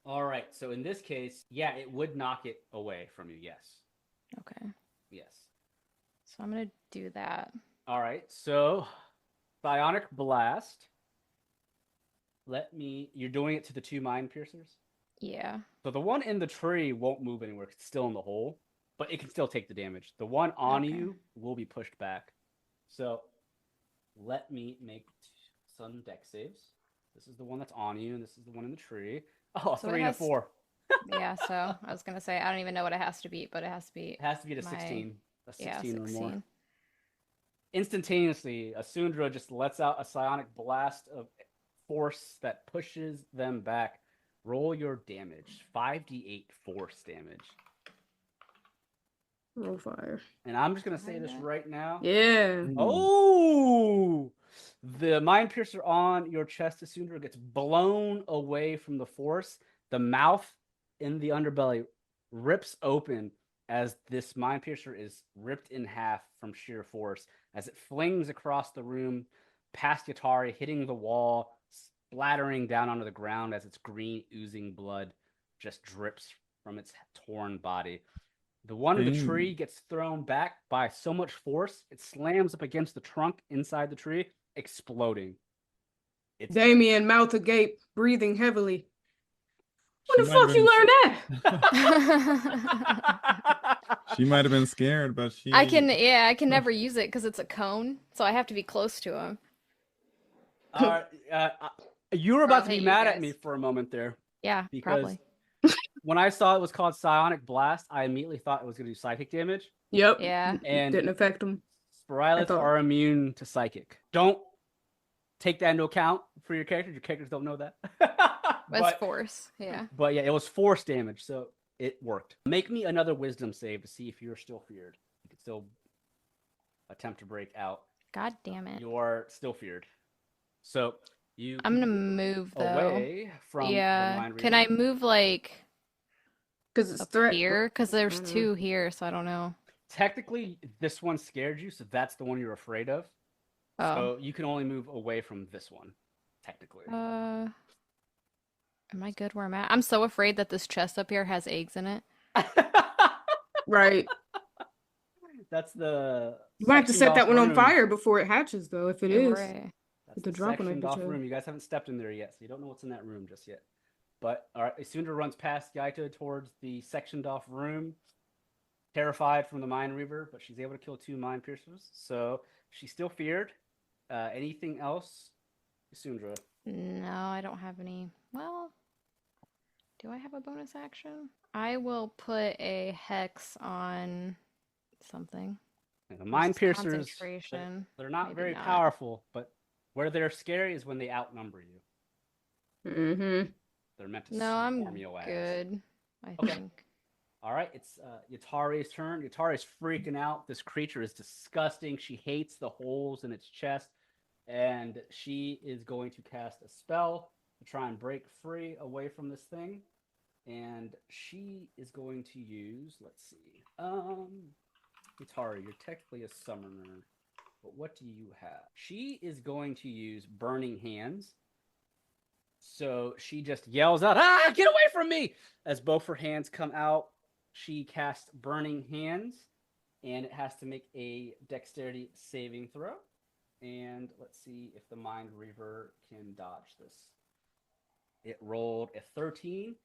All right, so in this case, yeah, it would knock it away from you, yes. Okay. Yes. So I'm gonna do that. All right, so Psionic Blast. You're doing it to the 2 mind piercers? Yeah. So the one in the tree won't move anywhere. It's still in the hole, but it can still take the damage. The one on you will be pushed back. So let me make some dex saves. This is the one that's on you, and this is the one in the tree. Oh, So 3 and a 4. Yeah, so I was gonna say I don't even know what it has to beat, but it has to be It has to be a 16. A 16 or more. Instantaneously, Isundra just lets out a psionic blast of force that pushes them back. Roll your damage. 5d8 force damage. Roll fire. And I'm just going to say this right now. Yeah. Oh! The mind piercer on your chest, Isundra, gets blown away from the force. The mouth in the underbelly rips open as this mind piercer is ripped in half from sheer force, as it flings across the room, past Yatari, hitting the wall, splattering down onto the ground as its green oozing blood just drips from its torn body. The one in the tree gets thrown back by so much force, it slams up against the trunk inside the tree, exploding. Damien, mouth agape, breathing heavily. When the fuck you learned that? She might have been scared, but she... I can never use it because it's a cone, so I have to be close to him. You were about to be hit you mad at guys. me for a moment there. Yeah, Because probably. when I saw it was called Psionic Blast, I immediately thought it was going to do psychic damage. Yep. Yeah. And Didn't affect him. Spiraliths thought- are immune to psychic. Don't take that into account for your characters. Your characters don't know that. It's force. Yeah. But yeah, it was force damage, so it worked. Make me another wisdom save to see if you're still feared. You can still attempt to break out. God damn it. You're still feared. So you I'm gonna move though. away from the Yeah. Mind Can Reaver. I move like Because it's up threat. here? Because there's Mhm. 2 here, so I don't know. Technically, this one scared you, so that's the one you're afraid of. Oh. So you can only move away from this one, technically. Am I good where I'm at? I'm so afraid that this chest up here has eggs in it. Right. That's the. You might have to sectioned set that off one on room. fire before it hatches, though, if it is. Right. That's With the the drop on sectioned it, off but, room. You guys haven't stepped in there yet, so you don't know what's in that room just yet. But all right, Isundra runs past Yaito towards the sectioned off room, terrified from the Mind Reaver, but she's able to kill 2 Mind Piercers, so she's still feared. Anything else, Isundra? No, I don't have any. Well, do I have a bonus action? I will put a hex on something. And the Mind Piercers, Concentration. they're not Maybe very not. powerful, but where they're scary is when they outnumber you. Mm-hmm. They're meant to No, I'm swarm your ass. good. I Okay. think. All right, it's Yatare's turn. Yatare's freaking out. This creature is disgusting. She hates the holes in its chest, and she is going to cast a spell to try and break free away from this thing. And she is going to use, let's see, Yatare, you're technically a summoner, but what do you have? She is going to use Burning Hands. So she just yells out, "Ah, get away from me!" As both her hands come out, she casts Burning Hands, and it has to make a dexterity saving throw. And let's see if the Mind Reaver can dodge this. It rolled a 13.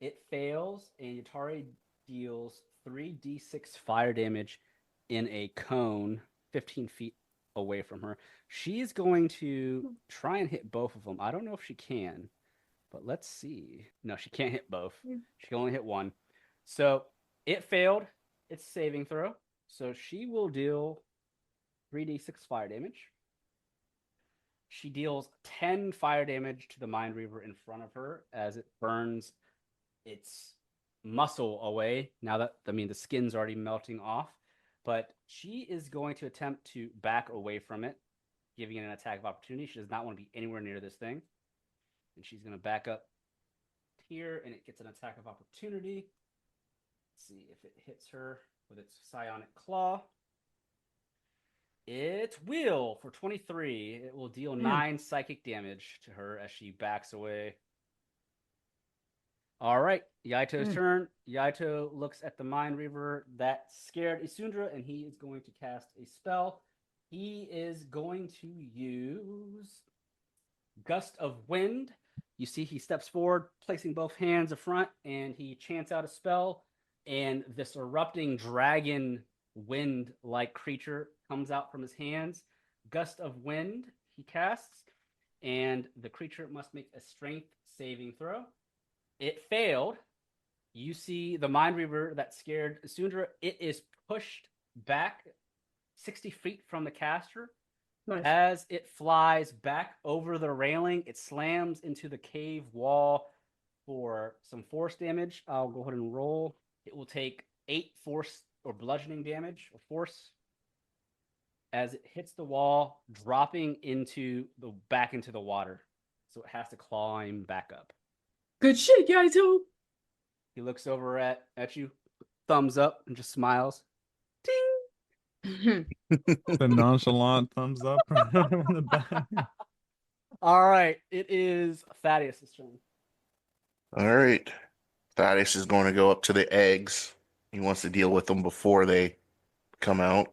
It fails, and Yatare deals 3d6 fire damage in a cone 15 feet away from her. She's going to try and hit both of them. I don't know if she can, but let's see. No, she can't hit both. She can only hit one. So it failed its saving throw. So she will deal 3d6 fire damage. She deals 10 fire damage to the Mind Reaver in front of her as it burns its muscle away. Now that, the skin's already melting off. But she is going to attempt to back away from it, giving it an attack of opportunity. She does not want to be anywhere near this thing. And she's going to back up here, and it gets an attack of opportunity. Let's see if it hits her with its psionic claw. It will, for 23, it will deal 9 psychic damage to her as she backs away. All right, Yaito's turn. Yaito looks at the Mind Reaver that scared Isundra, and he is going to cast a spell. He is going to use Gust of Wind. You see he steps forward, placing both hands in front, and he chants out a spell, and this erupting dragon wind-like creature comes out from his hands. Gust of Wind he casts, and the creature must make a strength saving throw. It failed. You see the Mind Reaver that scared Isundra. It is pushed back 60 feet from the caster. Nice. As it flies back over the railing, it slams into the cave wall for some force damage. I'll go ahead and roll. It will take 8 force or bludgeoning damage or force as it hits the wall, dropping back into the water. So it has to climb back up. Good shit, Yaito. He looks over at you, thumbs up, and just smiles. Ting! The nonchalant thumbs up on the back. All right, it is Thaddeus' turn. All right. Thaddeus is going to go up to the eggs. He wants to deal with them before they come out.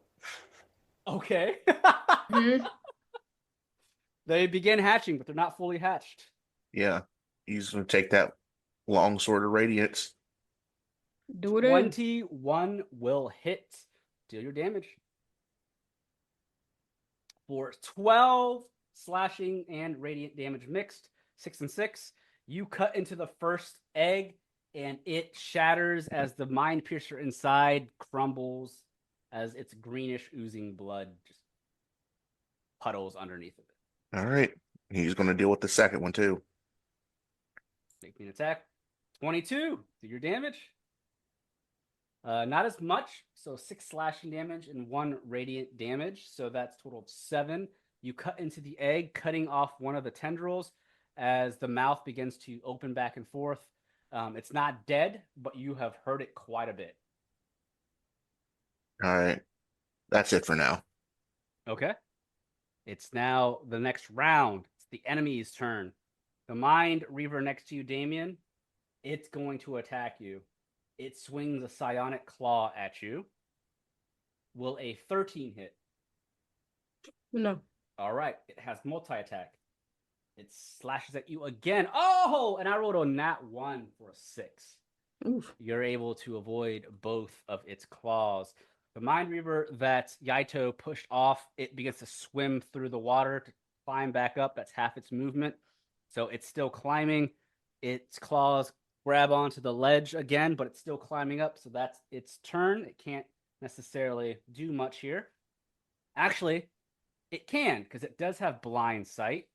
Okay. Mhm. They begin hatching, but they're not fully hatched. Yeah. He's going to take that long sword of radiance. Do it in. 21 will hit. Deal your damage. For 12 slashing and radiant damage mixed, 6 and 6, you cut into the first egg, and it shatters as the Mind Piercer inside crumbles as its greenish oozing blood just puddles underneath of it. All right. He's going to deal with the second one, too. Make me an attack. 22. Do your damage. Not as much. So 6 slashing damage and 1 radiant damage. So that's total of 7. You cut into the egg, cutting off one of the tendrils as the mouth begins to open back and forth. It's not dead, but you have hurt it quite a bit. All right. That's it for now. Okay. It's now the next round. It's the enemy's turn. The Mind Reaver next to you, Damien, it's going to attack you. It swings a psionic claw at you. Will a 13 hit? No. All right. It has multi-attack. It slashes at you again. Oh, and I rolled a nat 1 for a 6. Oof. You're able to avoid both of its claws. The Mind Reaver that Yaito pushed off, it begins to swim through the water to climb back up. That's half its movement. So it's still climbing. Its claws grab onto the ledge again, but it's still climbing up. So that's its turn. It can't necessarily do much here. Actually, it can, because it does have blind sight.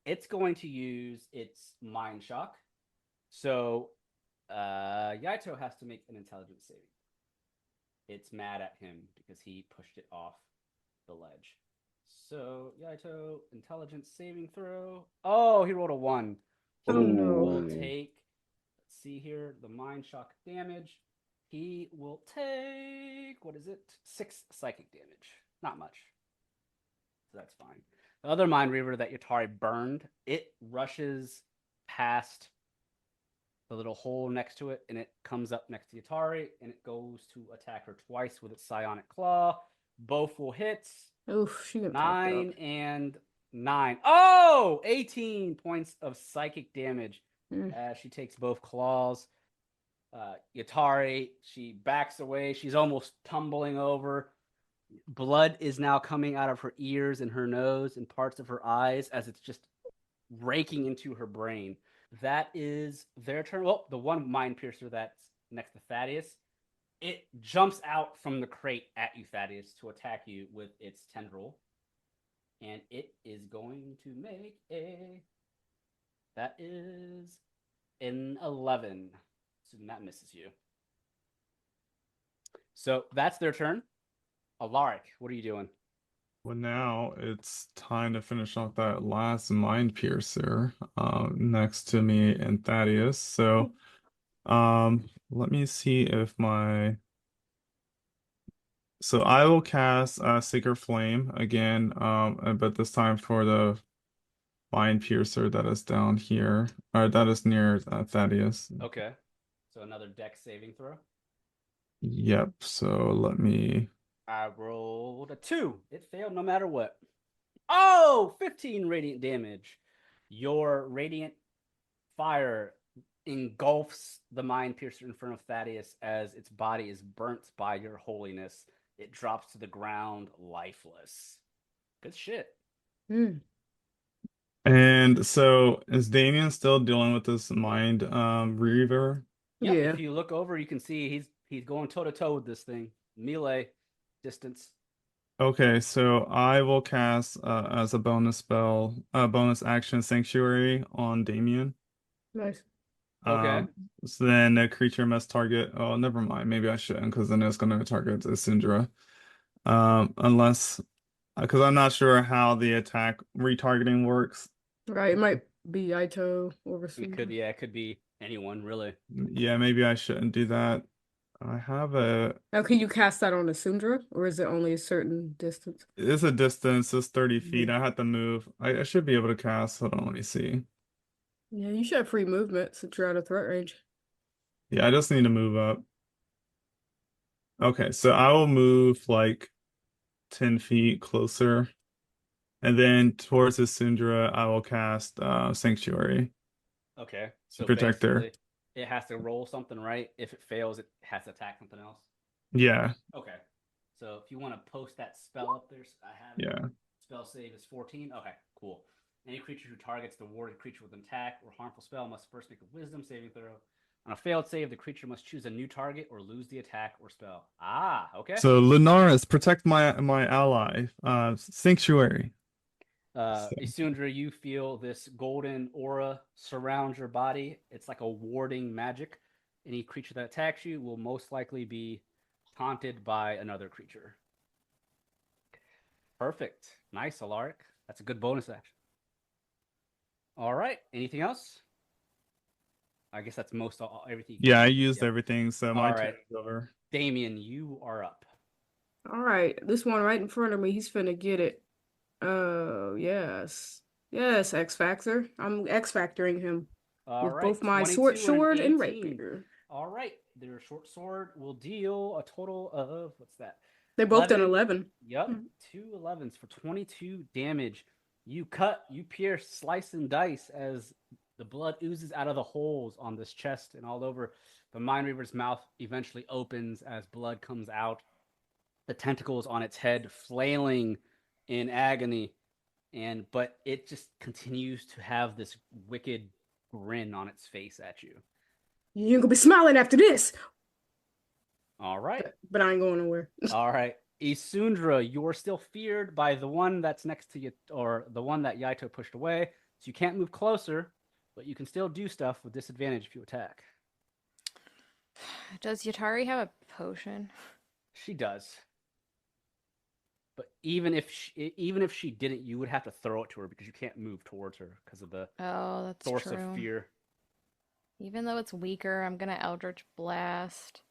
It's going to use its Mind Shock. So Yaito has to make an intelligence saving. It's mad at him because he pushed it off the ledge. So Yaito, intelligence saving throw. Oh, he rolled a 1. He Oh, no. will take, let's see here, the Mind Shock damage. He will take, what is it? 6 psychic damage. Not much. So that's fine. The other Mind Reaver that Yatari burned, it rushes past the little hole next to it, and it comes up next to Yatari, and it goes to attack her twice with its psionic claw. Both will hit. Oof, she got 9 and 9. Oh! 18 points of psychic damage as she takes both claws. Yatari, she backs away. She's almost tumbling over. Blood is now coming out of her ears and her nose and parts of her eyes as it's just raking into her brain. That is their turn. Well, the one Mind Piercer that's next to Thaddeus, it jumps out from the crate at you, Thaddeus, to attack you with its tendril. And it is going to make a... That is an 11. So that misses you. So that's their turn. Alaric, what are you doing? Well, now it's time to finish off that last Mind Piercer next to me and Thaddeus. So let me see if my... So I will cast Sacred Flame again, but this time for the Mind Piercer that is down here, or that is near Thaddeus. Okay. So another dex saving throw. Yep, so let me... I rolled a 2. It failed no matter what. Oh, 15 radiant damage. Your radiant fire engulfs the Mind Piercer in front of Thaddeus as its body is burnt by your holiness. It drops to the ground lifeless. Good shit. And so is Damien still dealing with this Mind Reaver? Yep, Yeah. if you look over, you can see he's going toe-to-toe with this thing. Melee distance. Okay, so I will cast as a bonus spell, bonus action Sanctuary on Damien. Nice. Okay. So then a creature must target. Oh, never mind. Maybe I shouldn't, because then it's going to target Isundra. Unless, because I'm not sure how the attack retargeting works. Right, it might be Yaito or It could be anyone, really. Yeah, maybe I shouldn't do that. I have a... Now, can you cast that on Isundra, or is it only a certain distance? It's a distance, it's 30 feet. I had to move. I should be able to cast. Hold on, let me see. Yeah, you should have free movement since you're out of threat range. Yeah, I just need to move up. Okay, so I will move like 10 feet closer. And then towards Isundra, I will cast Sanctuary. Okay. So Protect her. basically, it has to roll something, right? If it fails, it has to attack something else. Yeah, Okay. So if you want to post that spell up there, I have it. yeah. Spell save is 14. Okay, cool. Any creature who targets the warded creature with an attack or harmful spell must first make a wisdom saving throw. On a failed save, the creature must choose a new target or lose the attack or spell. Ah, okay. So Lunaris, protect my ally. Sanctuary. Isundra, you feel this golden aura surround your body. It's like a warding magic. Any creature that attacks you will most likely be taunted by another creature. Perfect. Nice, Alaric. That's a good bonus action. All right. Anything else? I guess that's everything. Yeah, I used Yep. everything, so All my right. turn's over. Damien, you are up. All right, this one right in front of me, he's finna get it. Oh, yes. Yes, X Factor. I'm X Factoring him All with right. both my 22 sword and 18. rapier. All right. Their short sword will deal a total of, what's that? They both done 11. Yep. Mhm. 2 11s for 22 damage. You cut, you pierce, slice, and dice as the blood oozes out of the holes on this chest and all over. The Mind Reaver's mouth eventually opens as blood comes out. The tentacles on its head flailing in agony. But it just continues to have this wicked grin on its face at you. You ain't gonna be smiling after this. All right. But I ain't going nowhere. All right. Isundra, you're still feared by the one that's next to you, or the one that Yaito pushed away. So you can't move closer, but you can still do stuff with disadvantage if you attack. Does Yatari have a potion? She does. But even if she didn't, you would have to throw it to her because you can't move towards her because of the Oh, that's source true. of fear. Even though it's weaker, I'm gonna Eldritch Blast.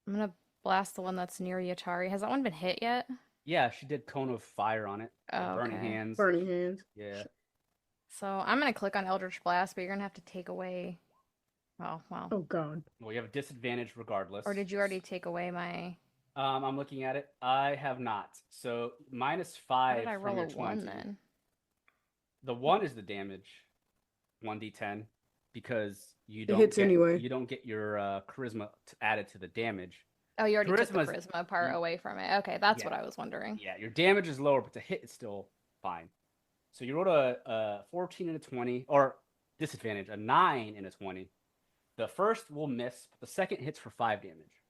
I'm gonna blast the one that's near Yatari. Has that one been hit yet? Yeah, she did Cone of Fire on it. Oh, Burning okay. Hands. Burning hands. Yeah. So I'm gonna click on Eldritch Blast, but you're gonna have to take away. Oh, wow. Oh, God. Well, you have a disadvantage regardless. Or did you already take away my? I'm looking at it. I have not. So -5 How did I from roll your a 20. 1 then? The 1 is the damage, 1d10, because you don't hits get, anyway. you don't get your charisma added to the damage. Oh, you already took the Charisma's- charisma part away from it. Okay, that's what Yeah. I was wondering. Yeah, your damage is lower, but the hit is still fine. So you rolled a 14 and a 20, or disadvantage, a 9 and a 20. The first will miss, but the second hits for 5 damage.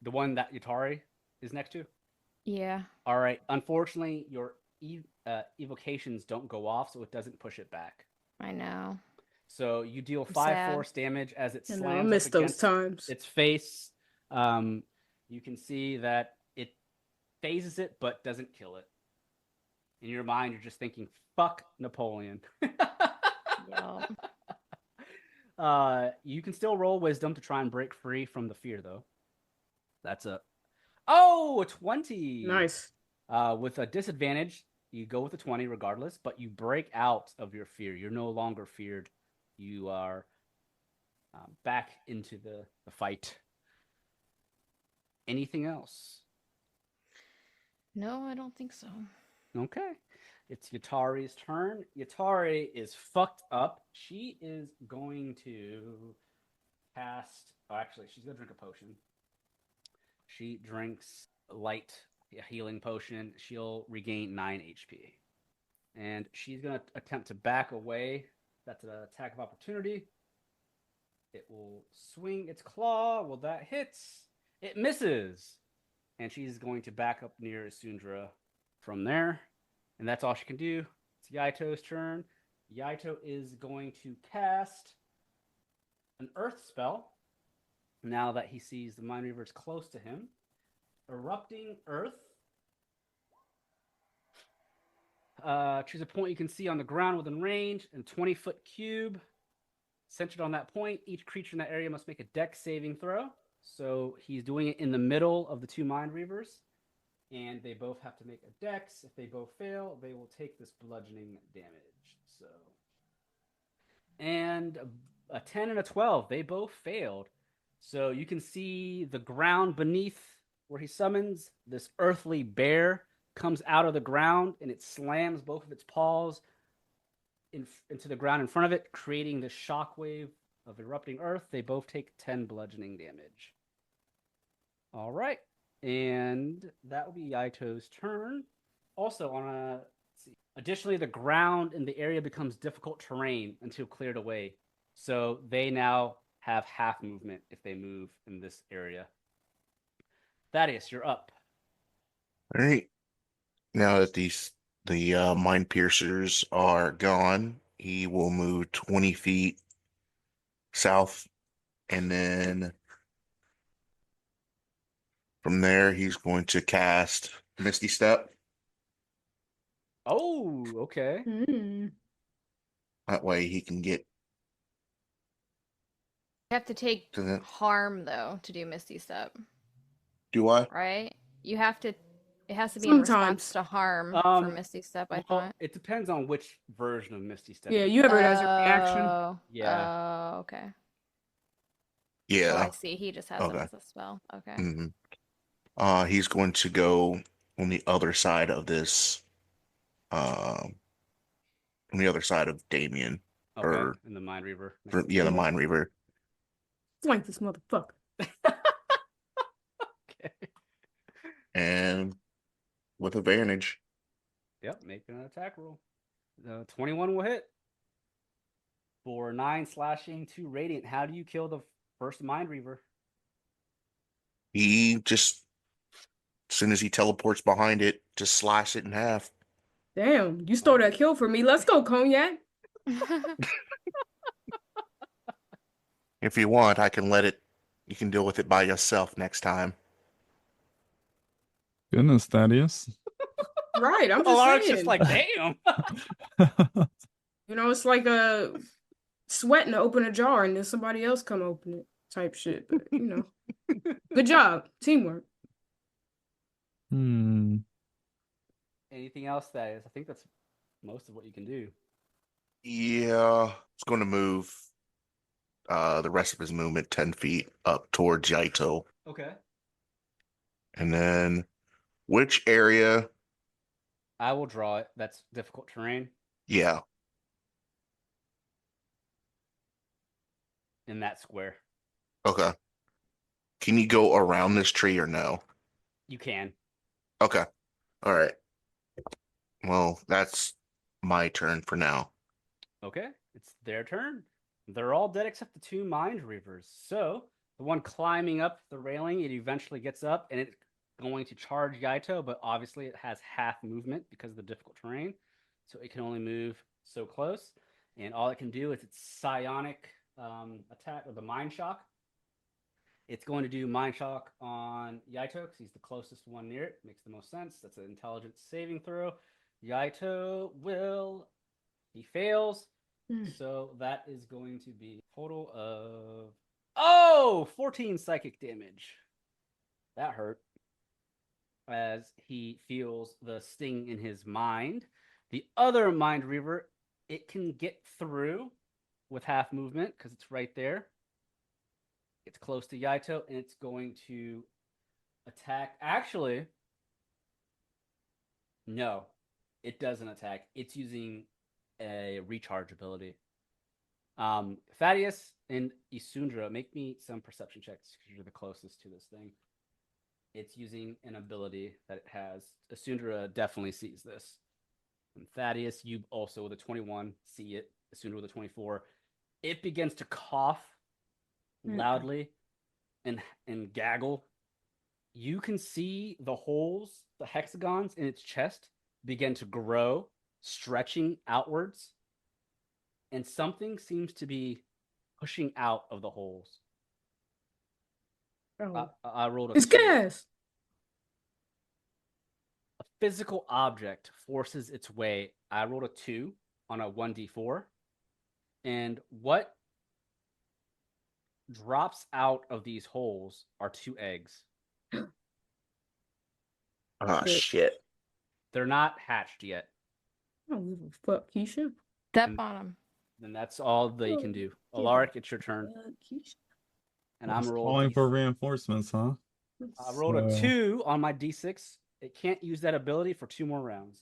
The one that Yatari is next to? Yeah. All right. Unfortunately, your evocations don't go off, so it doesn't push it back. I know. So you deal I'm 5 sad. force damage as it I slams know, I up missed those against times. its face. You can see that it phases it, but doesn't kill it. In your mind, you're just thinking, "Fuck Napoleon." Yup. You can still roll wisdom to try and break free from the fear, though. That's a 20. Nice. With a disadvantage, you go with a 20 regardless, but you break out of your fear. You're no longer feared. You are back into the fight. Anything else? No, I don't think so. Okay. It's Yatari's turn. Yatari is fucked up. She is going to cast... Oh, actually, she's going to drink a potion. She drinks light, a healing potion. She'll regain 9 HP. And she's going to attempt to back away. That's an attack of opportunity. It will swing its claw. Well, that hits. It misses. And she's going to back up near Isundra from there. And that's all she can do. It's Yaito's turn. Yaito is going to cast an earth spell. Now that he sees the Mind Reaver is close to him. Erupting Earth. Choose a point you can see on the ground within range in a 20-foot cube. Centered on that point, each creature in that area must make a dex saving throw. So he's doing it in the middle of the two Mind Reavers. And they both have to make a dex. If they both fail, they will take this bludgeoning damage. So, and a 10 and a 12, they both failed. So you can see the ground beneath where he summons. This earthly bear comes out of the ground and it slams both of its paws into the ground in front of it, creating this shockwave of erupting earth. They both take 10 bludgeoning damage. All right. And that will be Yaito's turn. Also, additionally, the ground in the area becomes difficult terrain until cleared away. So they now have half movement if they move in this area. Thaddeus, you're up. All right. Now that the mind piercers are gone, he will move 20 feet south, and then from there he's going to cast Misty Step. Oh, okay. Mm. That way he can get You have to take to the. harm though to do Misty Step, Do I? right? You have to. It has to be in response Sometimes. to harm for Misty Step. I Well, thought. it depends on which version of Misty Step. Yeah, you have it as a reaction. Yeah. Oh, okay. Oh, Yeah. I see. He just has it Okay. as a spell. Okay. He's going to go on the other side of this. On the other side of Damien. Okay. Or In the Mind Reaver. yeah, the Mind Reaver. Flank this motherfucker. Okay. And with advantage. Yep, make an attack roll. 21 will hit. For 9 slashing, 2 radiant. How do you kill the first Mind Reaver? He just, as soon as he teleports behind it, just slash it in half. Damn, you stole that kill for me. Let's go, Cognac. If you want, I can let it. You can deal with it by yourself next time. Goodness, Thaddeus. Right, I'm just Alaric's saying. just like, damn. You know, it's like sweating to open a jar and then somebody else come open it type shit. But you know, good job, teamwork. Anything else, Thaddeus? I think that's most of what you can do. Yeah, it's going to move the rest of his movement 10 feet up towards Yaito. Okay. And then which area? I will draw it. That's difficult terrain. Yeah. In that square. Okay. Can you go around this tree or no? You can. Okay. All right. Well, that's my turn for now. Okay. It's their turn. They're all dead except the 2 Mind Reavers. So the one climbing up the railing, it eventually gets up and it's going to charge Yaito, but obviously it has half movement because of the difficult terrain. So it can only move so close. And all it can do is its psionic attack, or the Mind Shock. It's going to do Mind Shock on Yaito because he's the closest one near it. Makes the most sense. That's an intelligence saving throw. Yaito he fails. So that is going to be a total of 14 psychic damage. That hurt. As he feels the sting in his mind. The other Mind Reaver, it can get through with half movement because it's right there. It's close to Yaito, and it's going to attack. Actually, no, it doesn't attack. It's using a recharge ability. Thaddeus and Isundra, make me some perception checks because you're the closest to this thing. It's using an ability that it has. Isundra definitely sees this. And Thaddeus, you also with a 21 see it. Isundra with a 24. It begins to cough loudly and gaggle. You can see the holes, the hexagons in its chest begin to grow, stretching outwards. And something seems to be pushing out of the holes. I rolled a It's 2. gas. A physical object forces its way. I rolled a 2 on a 1d4. And what drops out of these holes are 2 eggs. Oh, shit. They're not hatched yet. I don't give a fuck, Keisha. Step on him. Then that's all they can do. Alaric, it's your turn. And I'm calling for reinforcements, huh? I rolled a 2 on my d6. It can't use that ability for 2 more rounds.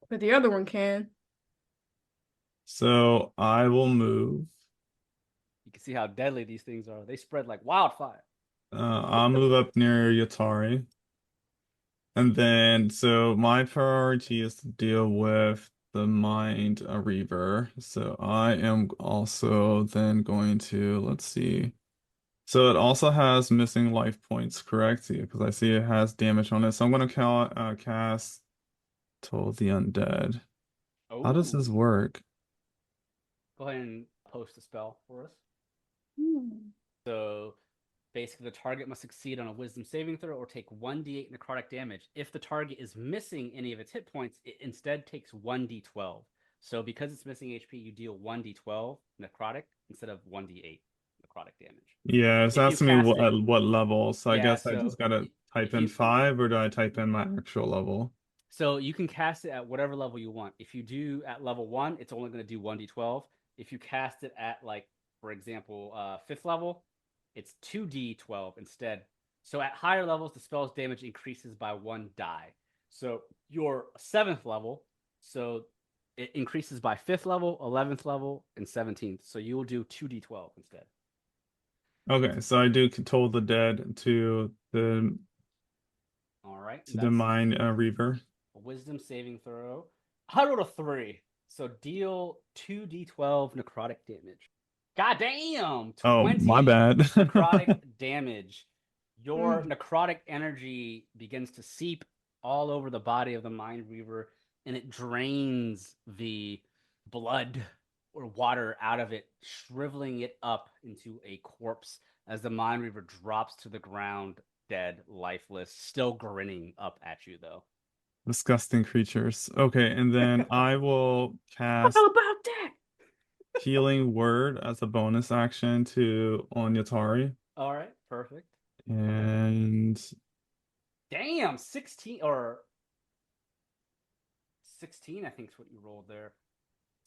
But the other one can. So I will move. You can see how deadly these things are. They spread like wildfire. I'll move up near Yatari. And then, so my priority is to deal with the Mind Reaver. So I am also then going to, let's see. So it also has missing life points, correct? Because I see it has damage on it. So I'm going to cast Toll the Undead. Oh. How does this Ooh. work? Go ahead and post a spell for us. Hmm. So basically, the target must succeed on a wisdom saving throw or take 1d8 necrotic damage. If the target is missing any of its hit points, it instead takes 1d12. So because it's missing HP, you deal 1d12 necrotic instead of 1d8 necrotic damage. Yeah, it's If you asking me cast it, at what level, so I yeah. guess I So just gotta type if in you 5, or do I type in my actual level? So you can cast it at whatever level you want. If you do at level 1, it's only going to do 1d12. If you cast it at, like, for example, 5th level, it's 2d12 instead. So at higher levels, the spell's damage increases by 1 die. So your 7th level, so it increases by 5th level, 11th level, and 17th. So you will do 2d12 instead. Okay, so I do toll the dead to the All right. mine reaver. A wisdom saving throw. I rolled a 3. So deal 2d12 necrotic damage. God damn! Oh, 20 my bad. necrotic damage. Your Mm. necrotic energy begins to seep all over the body of the Mind Reaver, and it drains the blood or water out of it, shriveling it up into a corpse as the Mind Reaver drops to the ground, dead, lifeless, still grinning up at you, though. Disgusting creatures. Okay, and then I will cast How about that? Healing Word as a bonus action to Onyatari. All right, perfect. And Damn, 16 or 16, I think is what you rolled there.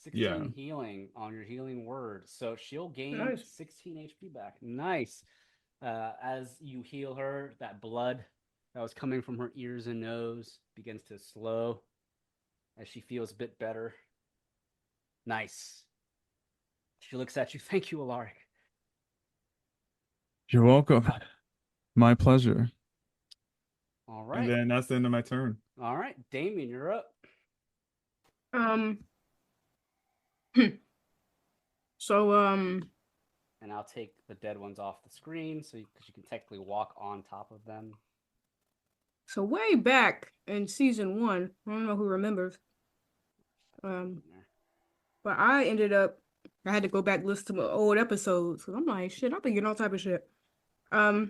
16 yeah, healing on your healing word. So she'll gain Nice. 16 HP back. Nice. As you heal her, that blood that was coming from her ears and nose begins to slow as she feels a bit better. Nice. She looks at you. Thank you, Alaric. you're welcome. My pleasure. All And right. then that's the end of my turn. All right. Damien, you're up. So And I'll take the dead ones off the screen so because you can technically walk on top of them. so way back in season 1, I don't know who remembers. But I ended up, I had to go back listen to my old episodes because I'm like, shit, I've been getting all type of shit. I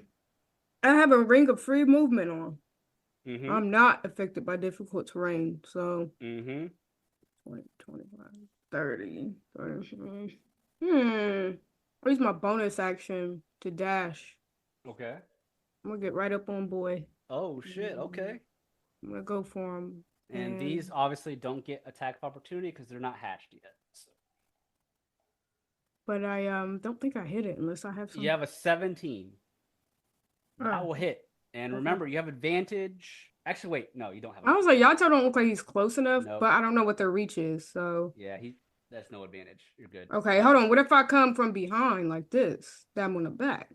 have a ring of free movement on. Mm-hmm. I'm not affected by difficult terrain, so Mm-hmm. 20, 25, 30, 35. I'll use my bonus action to dash. Okay. I'm gonna get right up on boy. Oh shit. Okay. I'm gonna go for him. And these obviously don't get attack of opportunity because they're not hatched yet. So. But I don't think I hit it unless I have some. You have a 17. That Oh, will hit. And okay. remember, you have advantage. Actually, wait, no, you don't have. I was like, Yato don't look like he's close enough, Nope. but I don't know what their reach is, so. Yeah, that's no advantage. You're good. Okay, hold on. What if I come from behind like this? Stab him on the back.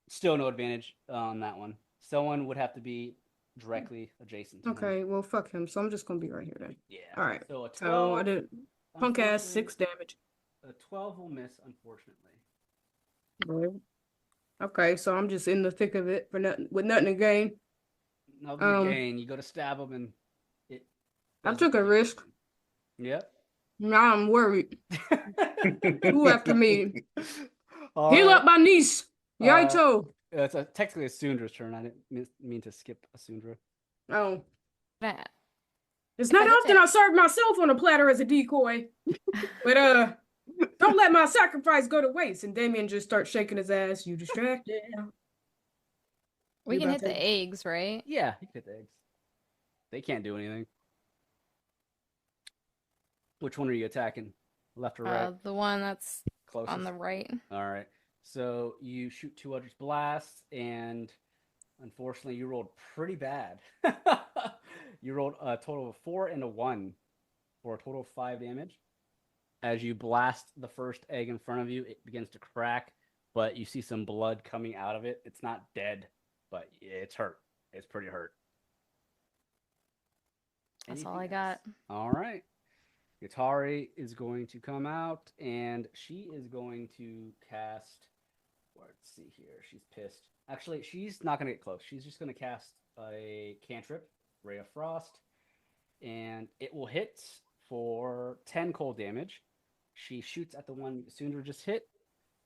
Still no advantage on that one. Someone would have to be directly adjacent to him. Okay, well, fuck him. So I'm just gonna be right here then. Yeah. All right. So a 12. So I did punk ass unfortunately, 6 damage. A 12 will miss, unfortunately. Right. Okay, so I'm just in the thick of it for nothing with nothing to gain. Nothing to gain. You go to stab him and it. I took a risk. Yep. Now I'm worried. Who after me? All Heal right. up my niece. Yaito. It's technically Isundra's turn. I didn't mean to skip Isundra. Oh. That. It's not I hit often it. I serve myself on a platter as a decoy. But don't let my sacrifice go to waste. And Damien just starts shaking his ass. You distracted. We You can about hit the to- eggs, right? Yeah, you can hit the eggs. They can't do anything. Which one are you attacking? Left or right? The one that's Closest. on the right. All right. So you shoot 2 Eldritch Blasts, and unfortunately, you rolled pretty bad. You rolled a total of 4 and a 1 for a total of 5 damage. As you blast the first egg in front of you, it begins to crack, but you see some blood coming out of it. It's not dead, but it's hurt. It's pretty hurt. That's all Anything I else? got. All right. Yatari is going to come out, and she is going to cast. Let's see here. She's pissed. Actually, she's not going to get close. She's just going to cast a cantrip, Ray of Frost, and it will hit for 10 cold damage. She shoots at the one Isundra just hit,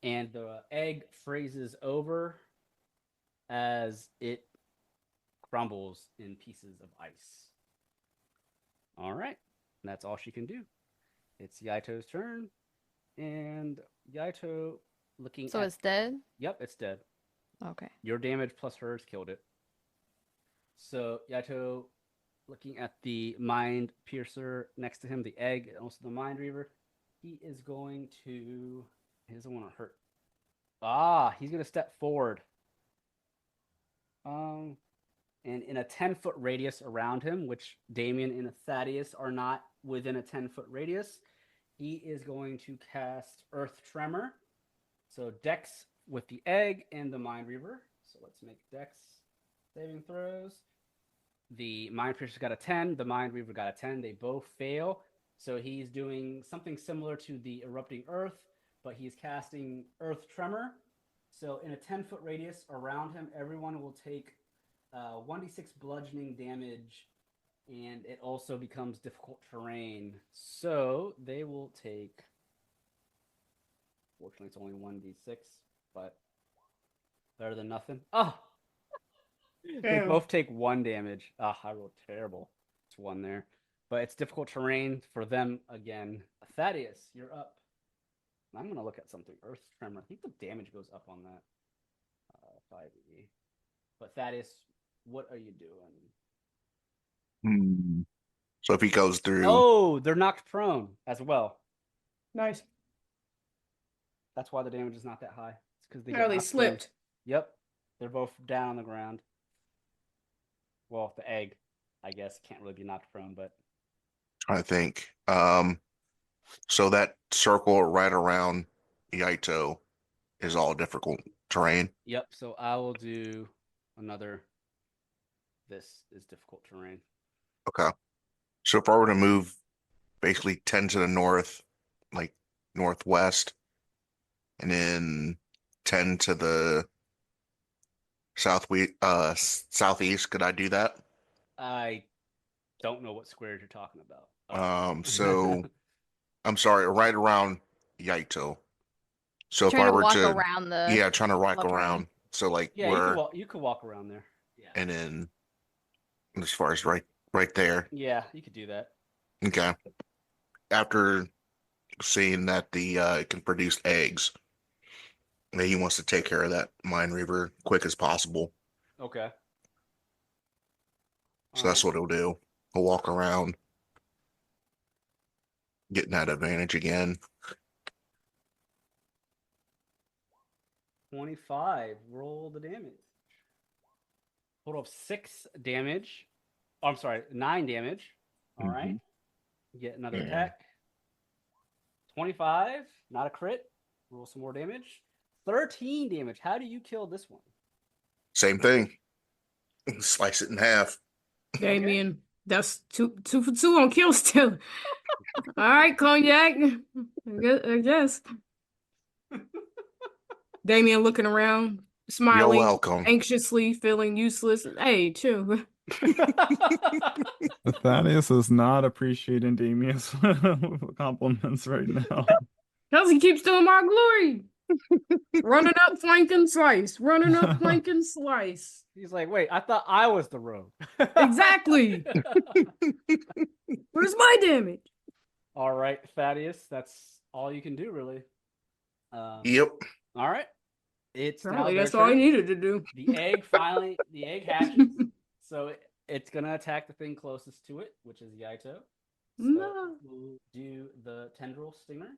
and the egg freezes over as it crumbles in pieces of ice. All right. That's all she can do. It's Yaito's turn. And Yaito looking So at... it's dead? Yep, it's dead. Okay. Your damage plus hers killed it. So Yaito looking at the Mind Piercer next to him, the egg, and also the Mind Reaver. He is going to... He doesn't want to hurt. He's going to step forward. And in a 10-foot radius around him, which Damien and Thaddeus are not within a 10-foot radius, he is going to cast Earth Tremor. So Dex with the egg and the Mind Reaver. So let's make Dex saving throws. The Mind Piercer got a 10. The Mind Reaver got a 10. They both fail. So he's doing something similar to the Erupting Earth, but he's casting Earth Tremor. So in a 10-foot radius around him, everyone will take 1d6 bludgeoning damage, and it also becomes difficult terrain. So they will take... Fortunately, it's only 1d6, but better than nothing. Oh! They Damn. both take 1 damage. I rolled terrible. It's 1 there. But it's difficult terrain for them again. Thaddeus, you're up. I'm going to look at something. Earth Tremor. I think the damage goes up on that. 5e. But Thaddeus, what are you doing? So if he goes through, Oh, they're knocked prone as well. Nice. That's why the damage is not that high. It's because they Oh, get they knocked slipped. prone. Yep. They're both down on the ground. Well, the egg, I guess, can't really be knocked prone, but... trying to think. So that circle right around Yaito is all difficult terrain. Yep, so I will do another... This is difficult terrain. Okay. So if I were to move basically 10 to the north, like northwest, and then 10 to the southeast, could I do that? I don't know what squares you're talking about. So I'm sorry, right around Yaito. So if Trying I to were walk to, around the. yeah, trying to walk walk around. So like Yeah, where, you could walk around there. Yeah. and then as far as right there. Yeah, you could do that. Okay. After seeing that the it can produce eggs, that he wants to take care of that Mind Reaver quick as possible. Okay. So that's what he'll do. He'll walk around, getting that advantage again. 25. Roll the damage. Total of 6 damage. Oh, I'm sorry, 9 damage. All right. Get another Yeah. attack. 25. Not a crit. Roll some more damage. 13 damage. How do you kill this one? Same thing. Slice it in half. Damien, that's two for 2 on kill still. All right, Cognac. I guess. Damien looking around, You're smiling, welcome. anxiously, feeling useless. Hey, chill. Thaddeus is not appreciating Damien's compliments right now. Cause he keeps doing my glory. Running up, flanking, slice. Running up, flanking, slice. He's like, wait, I thought I was the rogue. Exactly. Where's my damage? All right, Thaddeus, that's all you can do, really. Yep. All right. It's now Apparently, their that's all he turn. needed to do. The egg hatches. So it's going to attack the thing closest to it, which is Yaito. So No. we'll do the tendril stinger.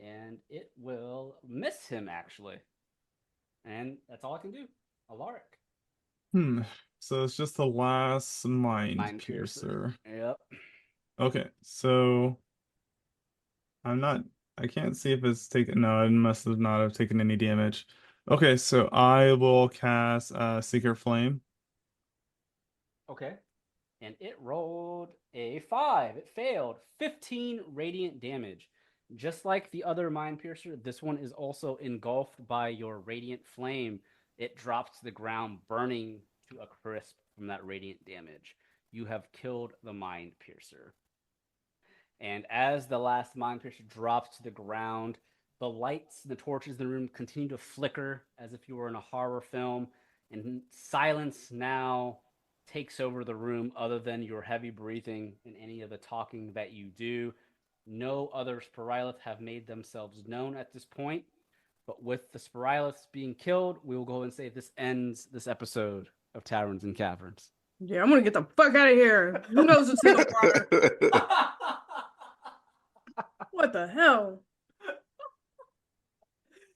And it will miss him, actually. And that's all I can do. Alaric. So it's just the last mind piercer. Yep. Okay, so I can't see if it's taken. No, it must have not have taken any damage. Okay, so I will cast Seeker Flame. Okay. And it rolled a 5. It failed. 15 radiant damage. Just like the other Mind Piercer, this one is also engulfed by your radiant flame. It drops to the ground, burning to a crisp from that radiant damage. You have killed the Mind Piercer. And as the last mind piercer drops to the ground, the lights, the torches in the room continue to flicker as if you were in a horror film, and silence now takes over the room other than your heavy breathing and any of the talking that you do. No other Spirylith have made themselves known at this point, but with the Spiryliths being killed, we will go and say this ends this episode of Taverns and Caverns. Yeah, I'm gonna get the fuck out of here. Who knows what's in the water? What the hell?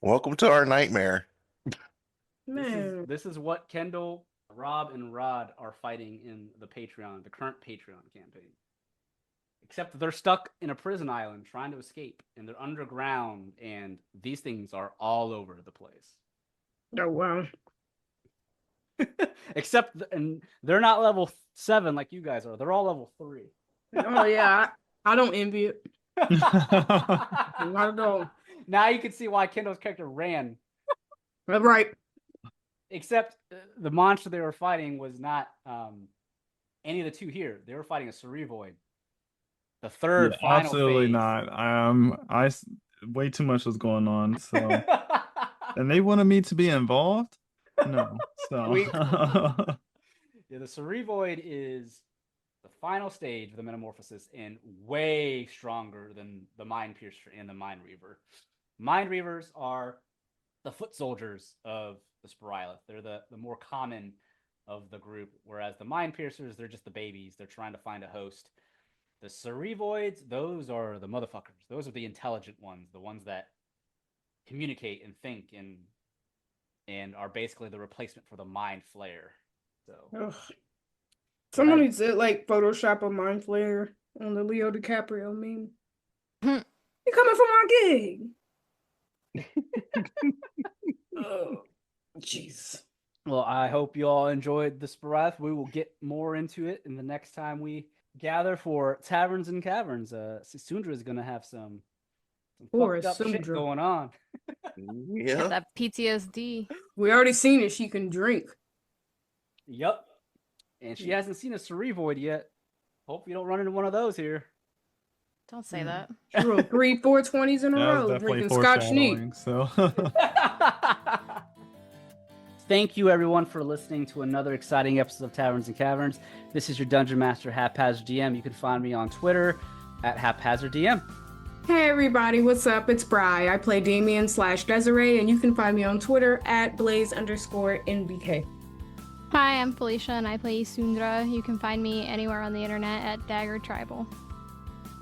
Welcome to our nightmare. Man. This is what Kendall, Rob, and Rod are fighting in the current Patreon campaign. Except that they're stuck in a prison island trying to escape, and they're underground, and these things are all over the place. Oh, wow. Except, and they're not level 7 like you guys are. They're all level 3. Oh, yeah. I don't envy it. Not at all. Now you can see why Kendall's character ran. Right. Except the monster they were fighting was not any of the two here. They were fighting a Cerevoid. The third final absolutely phase. not. Way too much was going on, so and they wanted me to be involved. No, so yeah, the Cerevoid is the final stage of the metamorphosis and way stronger than the Mind Piercer and the Mind Reaver. Mind Reavers are the foot soldiers of the Spirylith. They're the more common of the group, whereas the Mind Piercers, they're just the babies. They're trying to find a host. The Cerevoids, those are the motherfuckers. Those are the intelligent ones, the ones that communicate and think and are basically the replacement for the Mind Flayer. So Ugh. Someone needs to like Photoshop a mind flayer on the Leo DiCaprio meme. You coming for my gig? Oh, jeez. Well, I hope you all enjoyed the Spirylith. We will get more into it in the next time we gather for Taverns and Caverns. Isundra is going to have some fucked up shit Isundra. going on. Yeah. That PTSD. We already seen it. She can drink. Yep. And she hasn't seen a Cerevoid yet. Hope you don't run into one of those here. Don't say that. She rolled 3 420s in a that was row definitely drinking Scotch neat. foreshadowing. So Thank you, everyone, for listening to another exciting episode of Taverns and Caverns. This is your Dungeon Master, HaphazardDM. You can find me on Twitter at HaphazardDM. Hey everybody, what's up? It's Bri. I play Damien/Desiree, and you can find me on Twitter at Blaze_NBK. Hi, I'm Felicia, and I play Isundra. You can find me anywhere on the internet at daggertribal.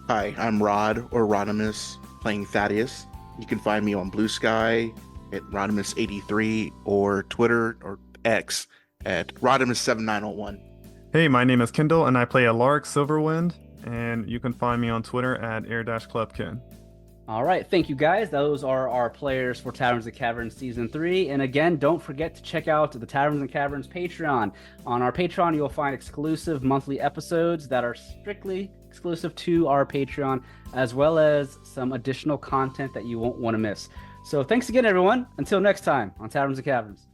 Hi, I'm Rod or Rodimus, playing Thaddeus. You can find me on Blue Sky at Rodimus83 or Twitter or X at Rodimus7901. hey, my name is Kendall, and I play Alaric Silverwind, and you can find me on Twitter at AirDashClubKen. All right, thank you guys. Those are our players for Taverns and Caverns Season 3. And again, don't forget to check out the Taverns and Caverns Patreon. On our Patreon, you'll find exclusive monthly episodes that are strictly exclusive to our Patreon, as well as some additional content that you won't want to miss. So thanks again, everyone. Until next time on Taverns and Caverns.